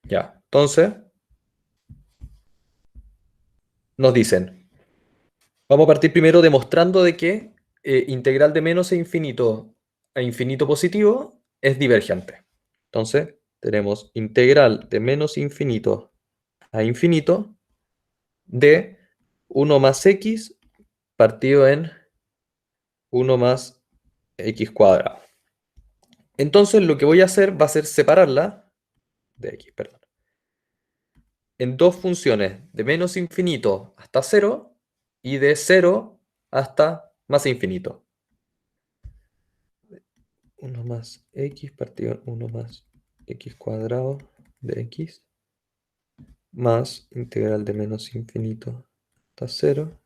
Speaker 1: Ya, entonces nos dicen, vamos a partir primero demostrando de que integral de menos a infinito positivo es divergente. Entonces, tenemos integral de menos infinito a infinito de 1 más x partido en 1 más x cuadrado. Entonces, lo que voy a hacer va a ser separarla de x, perdón, en dos funciones, de menos infinito hasta 0 y de 0 hasta más infinito. 1 más x partido en 1 más x cuadrado de x más integral de menos infinito hasta 0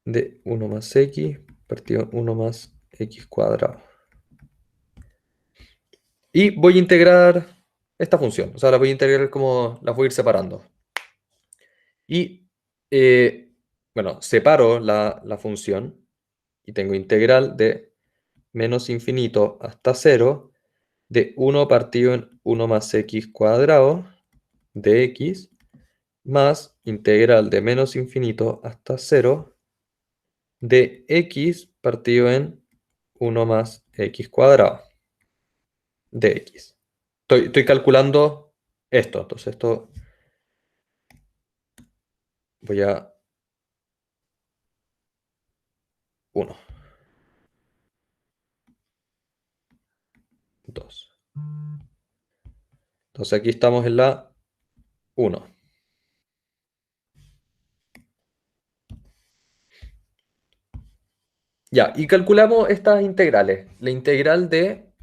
Speaker 1: de 1 más x partido en 1 más x cuadrado. Y voy a integrar esta función, o sea, la voy a integrar como las voy a ir separando. Y, bueno, separo la función y tengo integral de menos infinito hasta 0 de 1 partido en 1 más x cuadrado de x más integral de menos infinito hasta 0 de x partido en 1 más x cuadrado de x. Estoy calculando esto, entonces esto voy a 1, 2. Entonces aquí estamos en la 1. Ya, y calculamos estas integrales. La integral de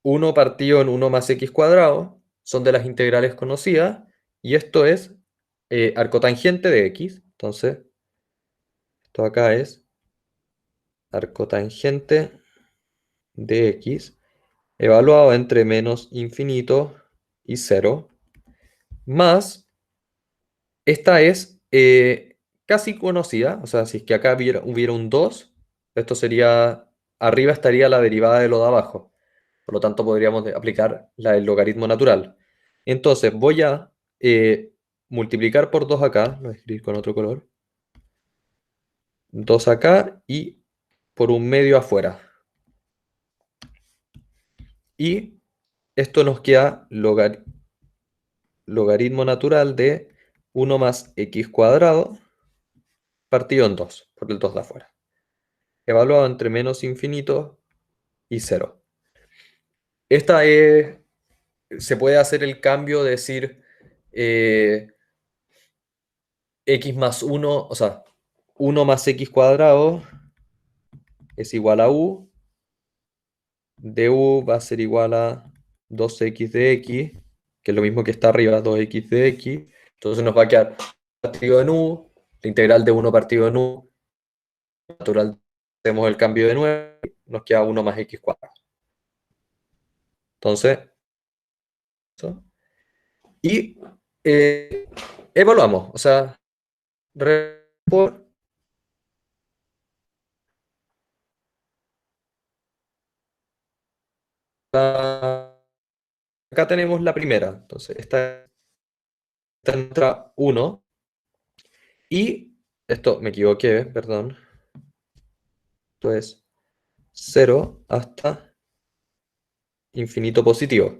Speaker 1: 1 partido en 1 más x cuadrado son de las integrales conocidas, y esto es arcotangente de x. Entonces, esto acá es arcotangente de x evaluado entre menos infinito y 0, más, esta es casi conocida, o sea, si es que acá hubiera un 2, esto sería, arriba estaría la derivada de lo de abajo. Por lo tanto, podríamos aplicar la del logaritmo natural. Entonces, voy a multiplicar por 2 acá, lo voy a escribir con otro color. 2 acá y por un medio afuera. Y esto nos queda logaritmo natural de 1 más x cuadrado partido en 2, por el 2 de afuera. Evaluado entre menos infinito y 0. Esta es, se puede hacer el cambio de decir x más 1, o sea, 1 más x cuadrado es igual a u, de u va a ser igual a 2x de x, que es lo mismo que está arriba, 2x de x, entonces nos va a quedar partido en u, la integral de 1 partido en u, natural, hacemos el cambio de 9, nos queda 1 más x cuadrado. Entonces, ¿eso? Y evaluamos, o sea, por acá tenemos la primera, entonces esta entra 1 y esto me equivoqué, perdón, esto es 0 hasta infinito positivo.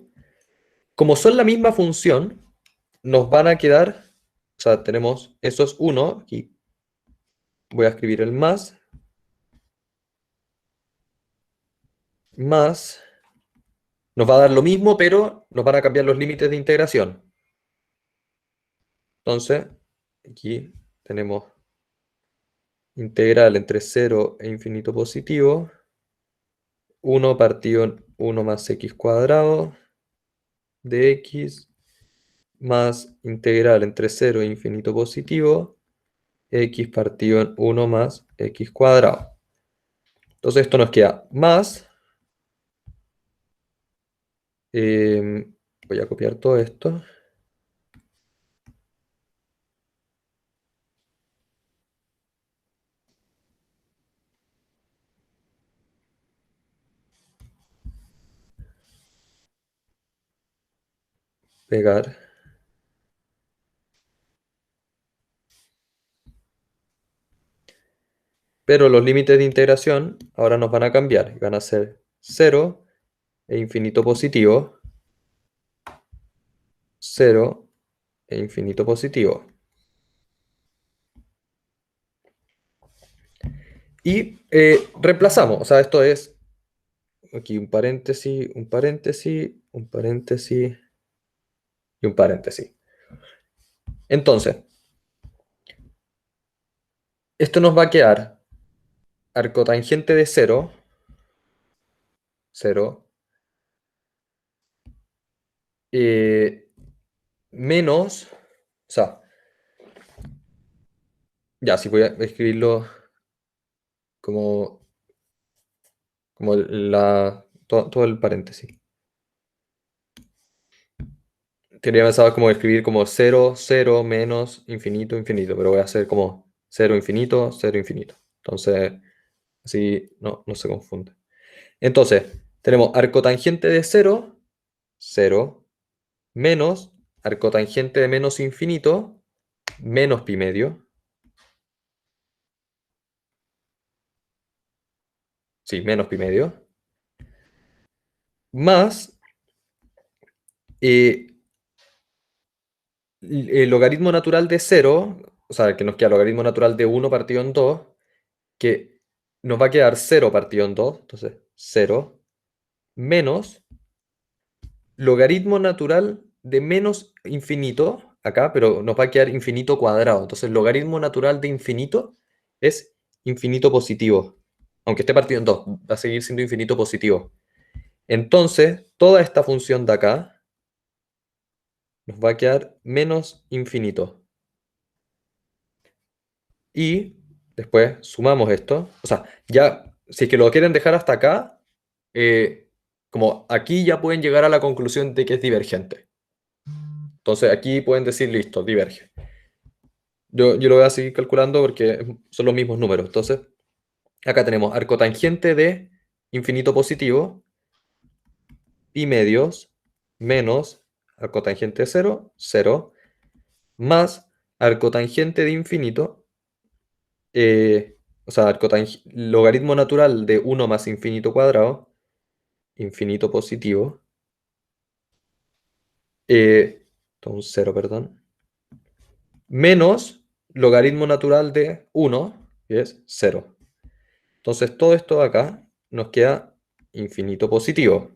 Speaker 1: Como son la misma función, nos van a quedar, o sea, tenemos, eso es 1, aquí voy a escribir el más nos va a dar lo mismo, pero nos van a cambiar los límites de integración. Entonces, aquí tenemos integral entre 0 e infinito positivo, 1 partido en 1 más x cuadrado de x, más integral entre 0 e infinito positivo, x partido en 1 más x cuadrado. Entonces esto nos queda más, voy a copiar todo esto. Pegar. Pero los límites de integración ahora nos van a cambiar. Van a ser 0 e infinito positivo. 0 e infinito positivo. Y reemplazamos. O sea, esto es aquí un paréntesis, un paréntesis, un paréntesis y un paréntesis. Entonces, esto nos va a quedar arcotangente de 0, 0, menos, o sea, ya, si voy a escribirlo como todo el paréntesis. Tenía pensado como escribir como 0, 0, menos, infinito, infinito, pero voy a hacer como 0, infinito, 0, infinito. Entonces, así no se confunde. Entonces, tenemos arcotangente de 0, 0, menos arcotangente de menos infinito, menos pi medio. Sí, menos pi medio. Más el logaritmo natural de 0, o sea, que nos queda logaritmo natural de 1 partido en 2, que nos va a quedar 0 partido en 2, entonces 0, menos logaritmo natural de menos infinito, acá, pero nos va a quedar infinito cuadrado. Entonces, el logaritmo natural de infinito es infinito positivo. Aunque esté partido en 2, va a seguir siendo infinito positivo. Entonces, toda esta función de acá nos va a quedar menos infinito. Y después sumamos esto. O sea, ya, si es que lo quieren dejar hasta acá, como aquí ya pueden llegar a la conclusión de que es divergente. Entonces aquí pueden decir, listo, diverge. Yo lo voy a seguir calculando porque son los mismos números. Entonces, acá tenemos arcotangente de infinito positivo, pi medios, menos arcotangente de 0, 0, más arcotangente de infinito, o sea, logaritmo natural de 1 más infinito cuadrado, infinito positivo, un 0, perdón, menos logaritmo natural de 1, que es 0. Entonces todo esto de acá nos queda infinito positivo.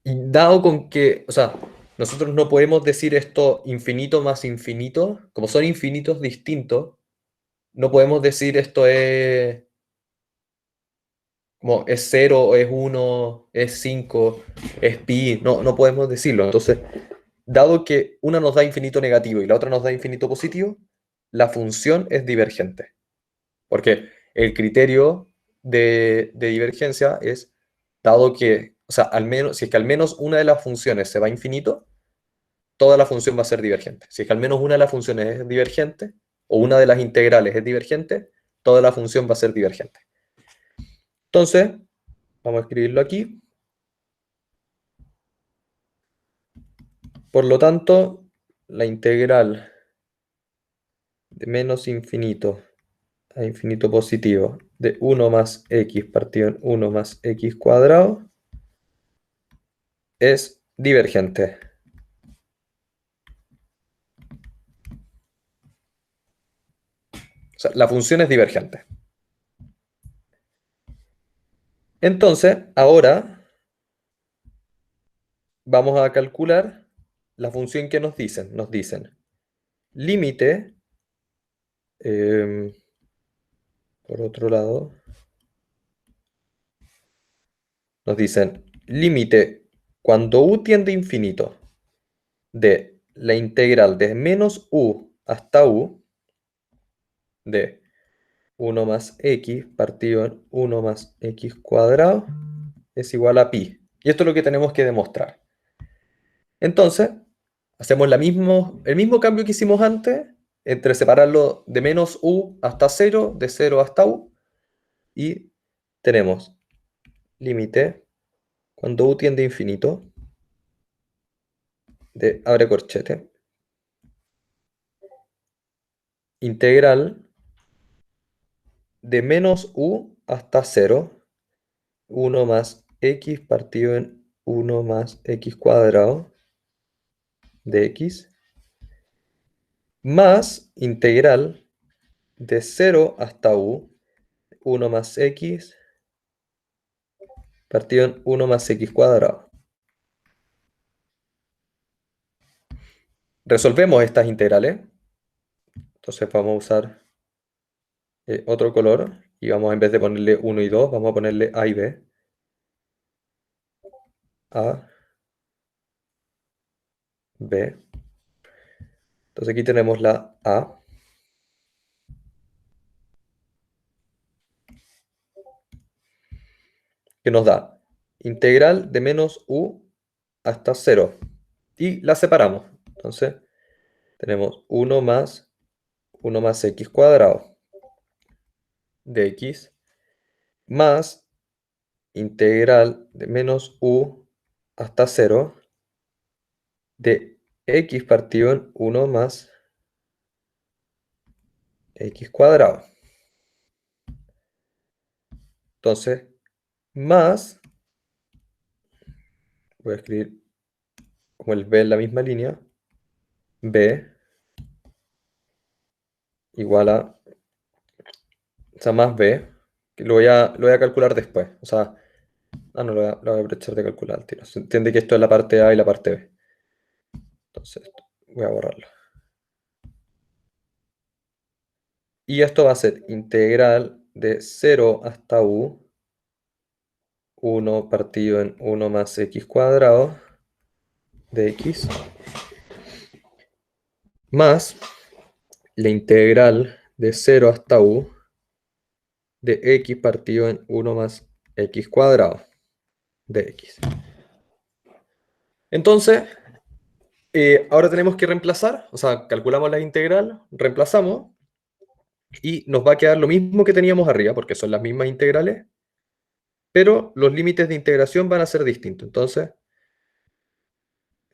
Speaker 1: Y dado con que, o sea, nosotros no podemos decir esto infinito más infinito, como son infinitos distintos, no podemos decir esto es como es 0, es 1, es 5, es pi, no podemos decirlo. Entonces, dado que una nos da infinito negativo y la otra nos da infinito positivo, la función es divergente. Porque el criterio de divergencia es, dado que, o sea, al menos, si es que al menos una de las funciones se va a infinito, toda la función va a ser divergente. Si es que al menos una de las funciones es divergente, o una de las integrales es divergente, toda la función va a ser divergente. Entonces, vamos a escribirlo aquí. Por lo tanto, la integral de menos infinito a infinito positivo de 1 más x partido en 1 más x cuadrado es divergente. O sea, la función es divergente. Entonces, ahora vamos a calcular la función que nos dicen. Nos dicen límite, por otro lado, nos dicen límite cuando u tiende a infinito de la integral de menos u hasta u de 1 más x partido en 1 más x cuadrado es igual a pi. Y esto es lo que tenemos que demostrar. Entonces, hacemos el mismo cambio que hicimos antes, entre separarlo de menos u hasta 0, de 0 hasta u, y tenemos límite cuando u tiende a infinito, de abre corchete, integral de menos u hasta 0, 1 más x partido en 1 más x cuadrado de x, más integral de 0 hasta u, 1 más x partido en 1 más x cuadrado. Resolvemos estas integrales. Entonces vamos a usar otro color y vamos, en vez de ponerle 1 y 2, vamos a ponerle a y b. A, b. Entonces aquí tenemos la a. Que nos da integral de menos u hasta 0. Y la separamos. Entonces tenemos 1 más x cuadrado de x más integral de menos u hasta 0 de x partido en 1 más x cuadrado. Entonces, más, voy a escribir como el b en la misma línea, b igual a, o sea, más b, que lo voy a calcular después. O sea, no lo voy a aprovechar de calcular al tiro. Se entiende que esto es la parte A y la parte B. Entonces, voy a borrarlo. Y esto va a ser integral de 0 hasta u, 1 partido en 1 más x cuadrado de x, más la integral de 0 hasta u de x partido en 1 más x cuadrado de x. Entonces, ahora tenemos que reemplazar, o sea, calculamos la integral, reemplazamos, y nos va a quedar lo mismo que teníamos arriba, porque son las mismas integrales, pero los límites de integración van a ser distintos. Entonces,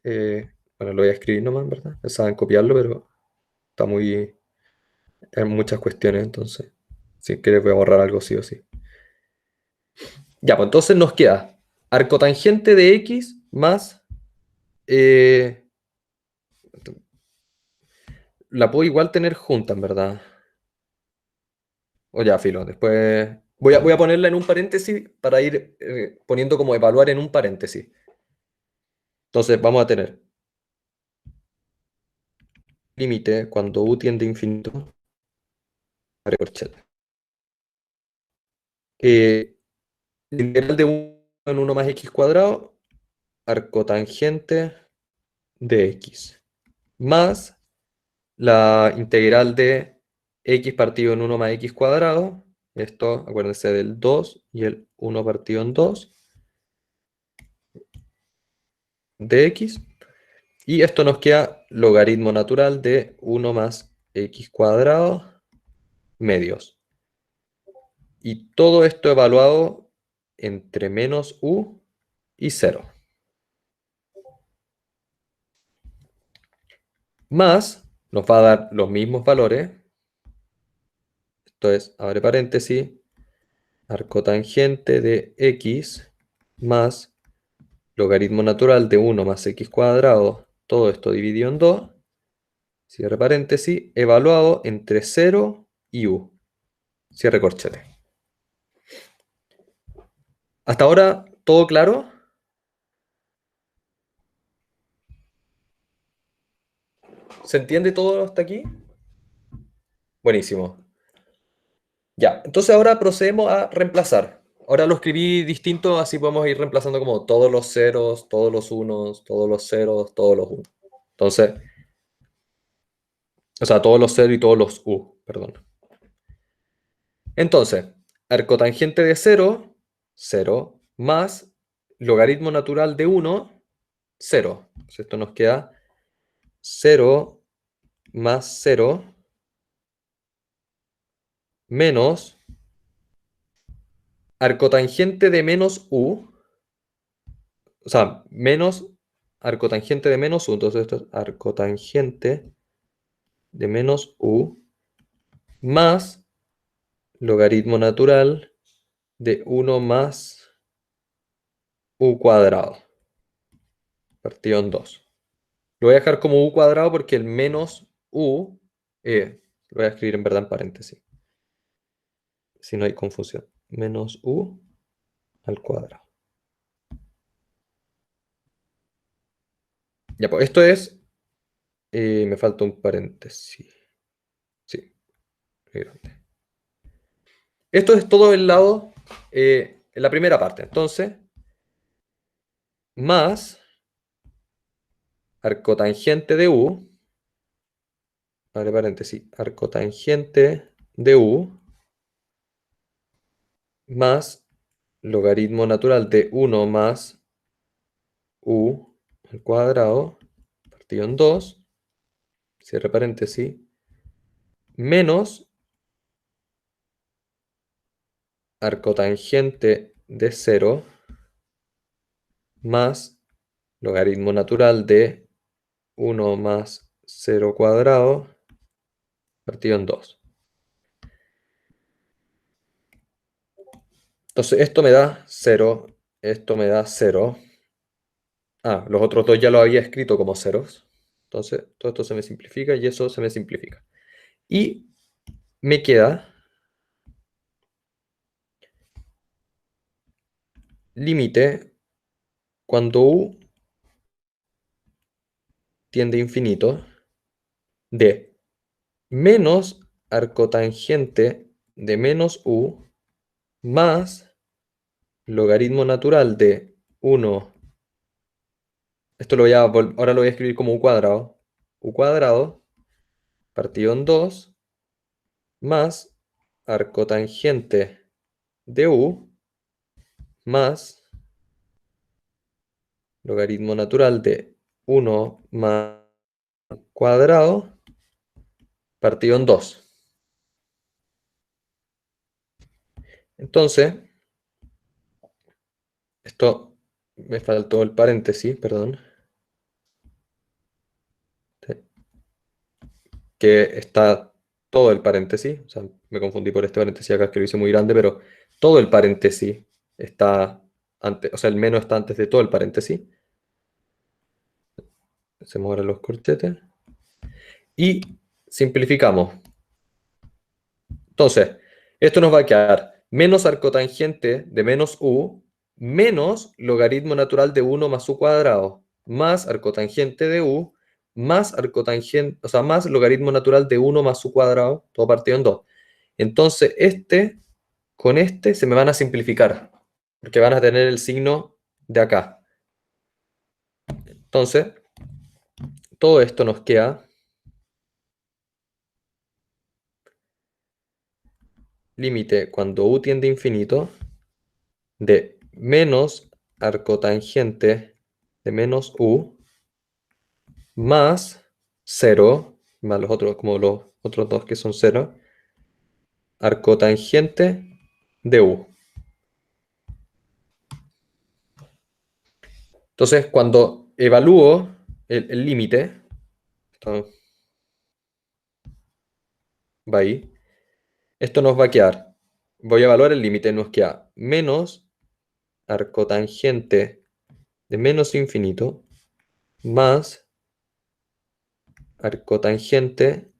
Speaker 1: bueno, lo voy a escribir nomás, ¿verdad? Pensaba en copiarlo, pero está muy... hay muchas cuestiones, entonces, si quieres voy a borrar algo sí o sí. Ya, pues entonces nos queda arcotangente de x más... la puedo igual tener junta, en verdad. O ya, filo, después... Voy a ponerla en un paréntesis para ir poniendo como evaluar en un paréntesis. Entonces vamos a tener límite cuando u tiende a infinito, abre corchete. Integral de 1 en 1 más x cuadrado, arcotangente de x, más la integral de x partido en 1 más x cuadrado, esto, acuérdense del 2 y el 1 partido en 2, de x, y esto nos queda logaritmo natural de 1 más x cuadrado medios. Y todo esto evaluado entre menos u y 0. Más, nos va a dar los mismos valores. Esto es, abre paréntesis, arcotangente de x más logaritmo natural de 1 más x cuadrado, todo esto dividido en 2, cierre paréntesis, evaluado entre 0 y u, cierre corchete. Hasta ahora, ¿todo claro? ¿Se entiende todo hasta aquí? Buenísimo. Ya, entonces ahora procedemos a reemplazar. Ahora lo escribí distinto, así podemos ir reemplazando como todos los ceros, todos los unos, todos los ceros, todos los unos. Entonces, o sea, todos los ceros y todos los u, perdón. Entonces, arcotangente de 0, 0, más logaritmo natural de 1, 0. Entonces esto nos queda 0 más 0 menos arcotangente de menos u, o sea, menos arcotangente de menos u, entonces esto es arcotangente de menos u más logaritmo natural de 1 más u cuadrado, partido en 2. Lo voy a dejar como u cuadrado porque el menos u lo voy a escribir en verdad en paréntesis, si no hay confusión. Menos u al cuadrado. Ya, pues esto es, me falta un paréntesis. Sí, muy grande. Esto es todo el lado, en la primera parte. Entonces, más arcotangente de u, abre paréntesis, arcotangente de u, más logaritmo natural de 1 más u al cuadrado, partido en 2, cierre paréntesis, menos arcotangente de 0 más logaritmo natural de 1 más 0 cuadrado, partido en 2. Entonces esto me da 0, esto me da 0. Ah, los otros dos ya lo había escrito como ceros. Entonces todo esto se me simplifica y eso se me simplifica. Y me queda límite cuando u tiende a infinito de menos arcotangente de menos u más logaritmo natural de 1. Esto ahora lo voy a escribir como u cuadrado partido en 2 más arcotangente de u más logaritmo natural de 1 más cuadrado partido en 2. Entonces, esto me faltó el paréntesis, perdón, que está todo el paréntesis, o sea, me confundí por este paréntesis acá que lo hice muy grande, pero todo el paréntesis está antes, o sea, el menos está antes de todo el paréntesis. Hacemos ahora los corchetes. Y simplificamos. Entonces, esto nos va a quedar menos arcotangente de menos u menos logaritmo natural de 1 más u cuadrado más arcotangente de u más arcotangente, o sea, más logaritmo natural de 1 más u cuadrado, todo partido en 2. Entonces, con este se me van a simplificar, porque van a tener el signo de acá. Entonces, todo esto nos queda límite cuando u tiende a infinito de menos arcotangente de menos u más 0, más los otros, como los otros dos que son 0, arcotangente de u. Entonces, cuando evalúo el límite, esto va ahí, esto nos va a quedar, voy a evaluar el límite, nos queda menos arcotangente de menos infinito más arcotangente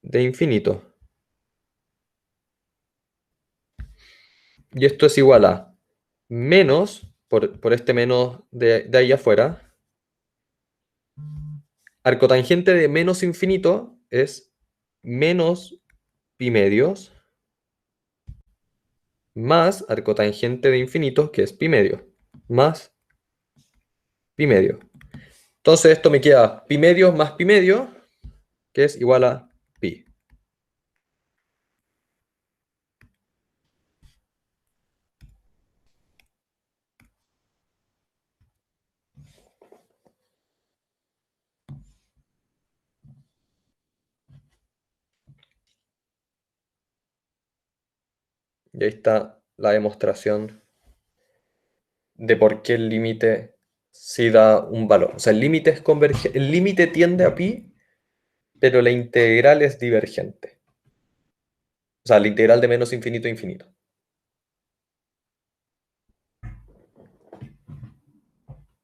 Speaker 1: de infinito. Y esto es igual a menos, por este menos de ahí afuera, arcotangente de menos infinito es menos pi medios más arcotangente de infinito, que es pi medio, más pi medio. Entonces esto me queda pi medio más pi medio, que es igual a pi. Y ahí está la demostración de por qué el límite sí da un valor. O sea, el límite es convergente, el límite tiende a pi, pero la integral es divergente. O sea, la integral de menos infinito a infinito.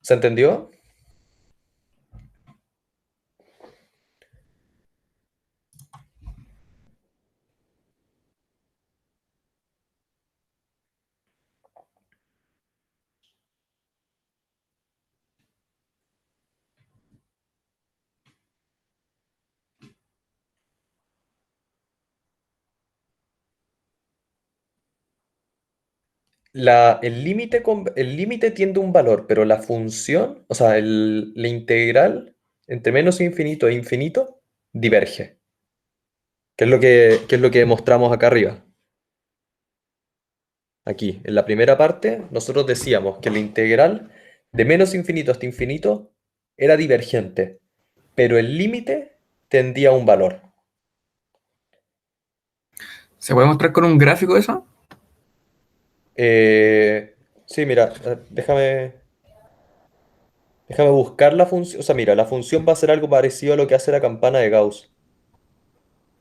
Speaker 1: ¿Se entendió? El límite tiende a un valor, pero la función, o sea, la integral entre menos infinito e infinito, diverge. ¿Qué es lo que demostramos acá arriba? Aquí, en la primera parte, nosotros decíamos que la integral de menos infinito hasta infinito era divergente, pero el límite tendía a un valor.
Speaker 3: ¿Se puede mostrar con un gráfico eso?
Speaker 1: Sí, mira, déjame buscar la función. O sea, mira, la función va a ser algo parecido a lo que hace la campana de Gauss.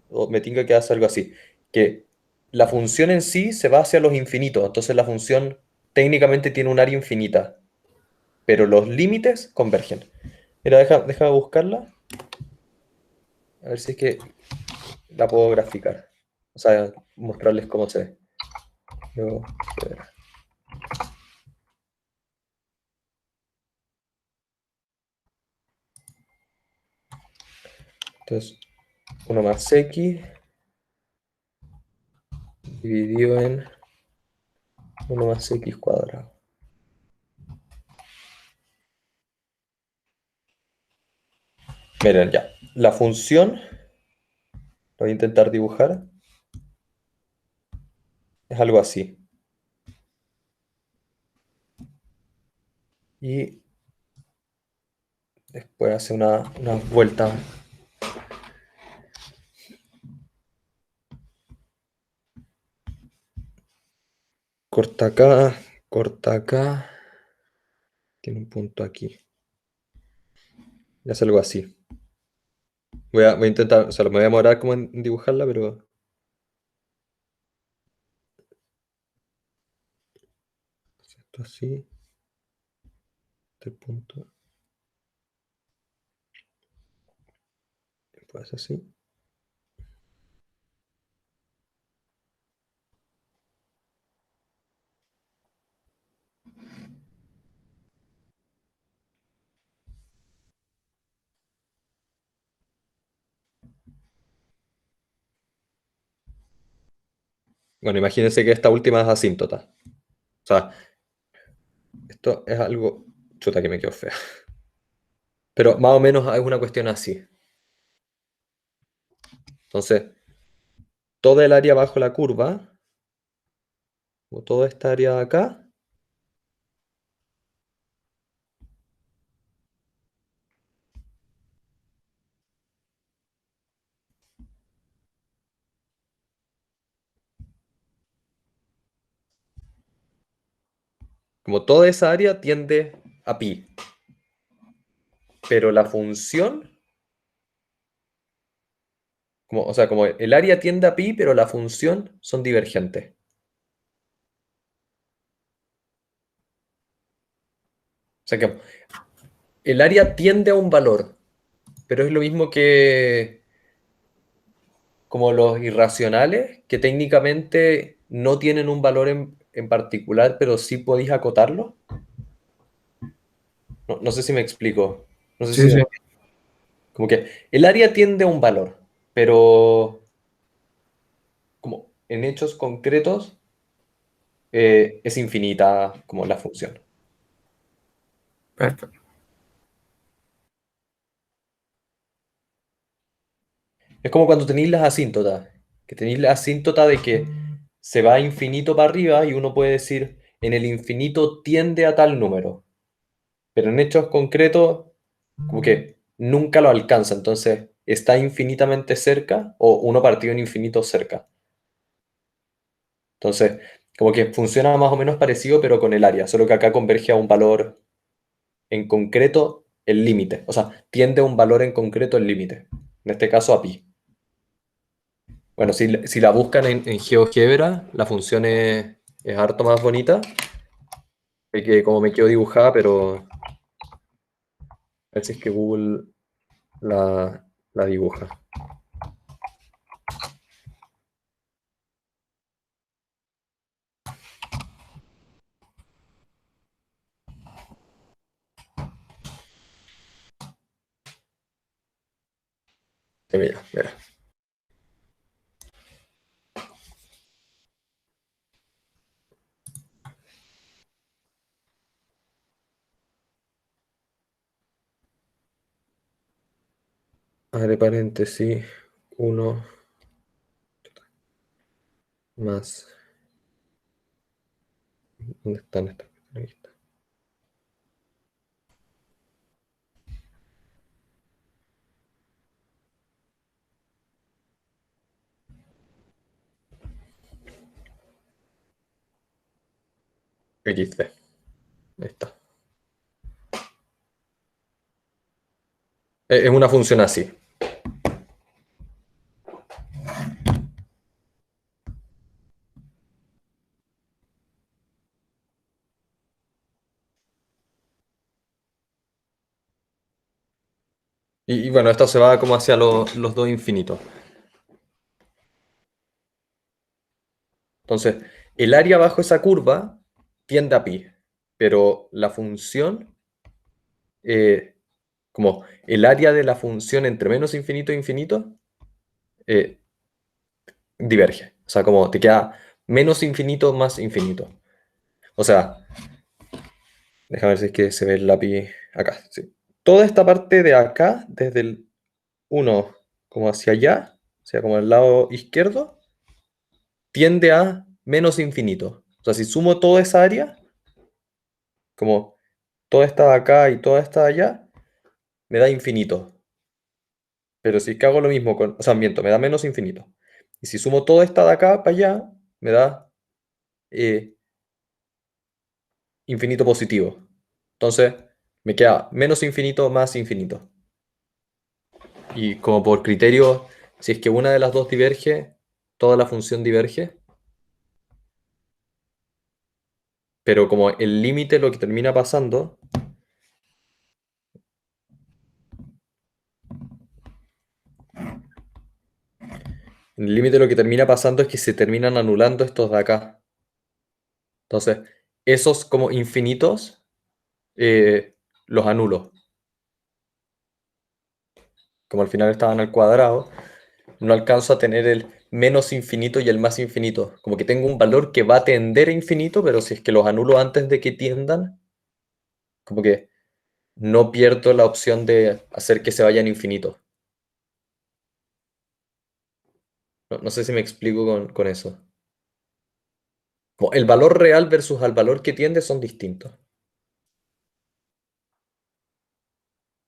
Speaker 1: O me tinca que hace algo así. Que la función en sí se va hacia los infinitos. Entonces la función técnicamente tiene un área infinita. Pero los límites convergen. Mira, déjame buscarla. A ver si es que la puedo graficar. O sea, mostrarles cómo se ve. Yo- Entonces, 1 más x dividido en 1 más x cuadrado. Miren, ya. La función, lo voy a intentar dibujar, es algo así. Y después hace una vuelta. Corta acá. Tiene un punto aquí. Y hace algo así. Voy a intentar, o sea, me voy a demorar como en dibujarla, pero esto así, este punto, después así. Bueno, imagínense que esta última es asíntota. O sea, esto es algo. Chuta, que me quedó fea. Pero más o menos es una cuestión así. Entonces, toda el área bajo la curva, o toda esta área de acá, como toda esa área tiende a pi. Pero la función, o sea, como el área tiende a pi, pero la función son divergentes. O sea que el área tiende a un valor, pero es lo mismo que como los irracionales, que técnicamente no tienen un valor en particular, pero sí podéis acotarlo. No sé si me explico. No sé
Speaker 3: Sí,
Speaker 1: si
Speaker 3: sí.
Speaker 1: como que el área tiende a un valor, pero como en hechos concretos es infinita como la función.
Speaker 3: Perfecto.
Speaker 1: Es como cuando tenéis las asíntotas, que tenéis la asíntota de que se va a infinito para arriba y uno puede decir en el infinito tiende a tal número, pero en hechos concretos como que nunca lo alcanza, entonces está infinitamente cerca o uno partido en infinito cerca. Entonces, como que funciona más o menos parecido, pero con el área, solo que acá converge a un valor en concreto el límite. O sea, tiende a un valor en concreto el límite. En este caso a pi. Bueno, si la buscan en GeoGebra, la función es harto más bonita. Que como me quedó dibujada, pero a ver si es que Google la dibuja. Mira, mira. Abre paréntesis, 1 más. ¿Dónde están estas? Aquí está. XD. Ahí está. Es una función así. Y bueno, esto se va como hacia los dos infinitos. Entonces, el área bajo esa curva tiende a pi, pero la función, como el área de la función entre menos infinito e infinito, diverge. O sea, como te queda menos infinito más infinito. O sea, déjame ver si es que se ve el lápiz acá. Sí. Toda esta parte de acá, desde el 1 como hacia allá, o sea, como el lado izquierdo, tiende a menos infinito. O sea, si sumo toda esa área, como toda esta de acá y toda esta de allá, me da infinito. Pero si es que hago lo mismo con, o sea, miento, me da menos infinito. Y si sumo toda esta de acá para allá, me da infinito positivo. Entonces, me queda menos infinito más infinito. Y como por criterio, si es que una de las dos diverge, toda la función diverge. Pero como el límite lo que termina pasando, el límite lo que termina pasando es que se terminan anulando estos de acá. Entonces, esos como infinitos los anulo. Como al final estaban al cuadrado, no alcanzo a tener el menos infinito y el más infinito. Como que tengo un valor que va a tender a infinito, pero si es que los anulo antes de que tiendan, como que no pierdo la opción de hacer que se vayan infinitos. No sé si me explico con eso. Como el valor real versus el valor que tiende son distintos.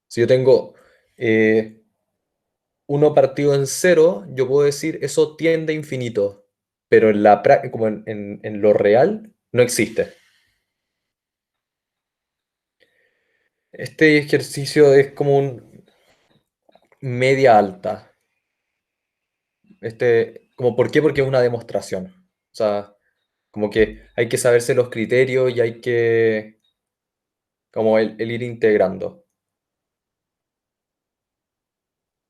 Speaker 1: Si yo tengo 1 partido en cero, yo puedo decir eso tiende a infinito, pero como en lo real no existe. Este ejercicio es como un media alta. ¿Por qué? Porque es una demostración. O sea, como que hay que saberse los criterios y hay que como el ir integrando.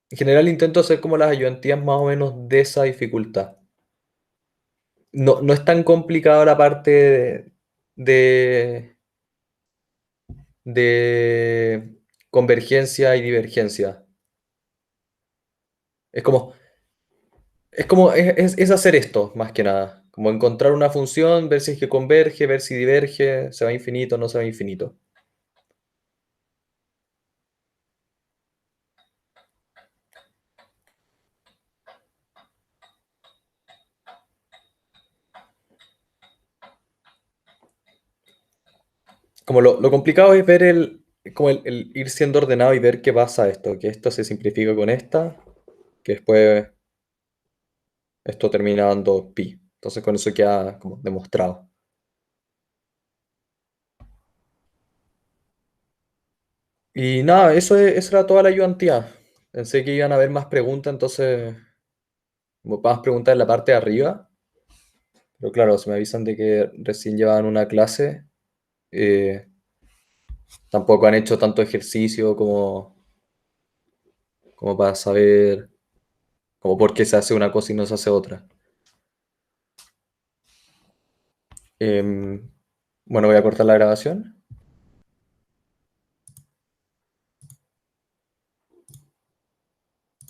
Speaker 1: En general intento hacer como las ayudantías más o menos de esa dificultad. No es tan complicada la parte de, de convergencia y divergencia. Es como, es hacer esto, más que nada. Como encontrar una función, ver si es que converge, ver si diverge, se va a infinito, no se va a infinito. Como lo complicado es ver como el ir siendo ordenado y ver qué pasa esto, que esto se simplifica con esta, que después esto termina dando pi. Entonces con eso queda como demostrado. Y nada, eso era toda la ayudantía. Pensé que iban a haber más preguntas, entonces más preguntas en la parte de arriba. Pero claro, si me avisan de que recién llevan una clase, eh, tampoco han hecho tanto ejercicio como para saber como por qué se hace una cosa y no se hace otra. Bueno, voy a cortar la grabación.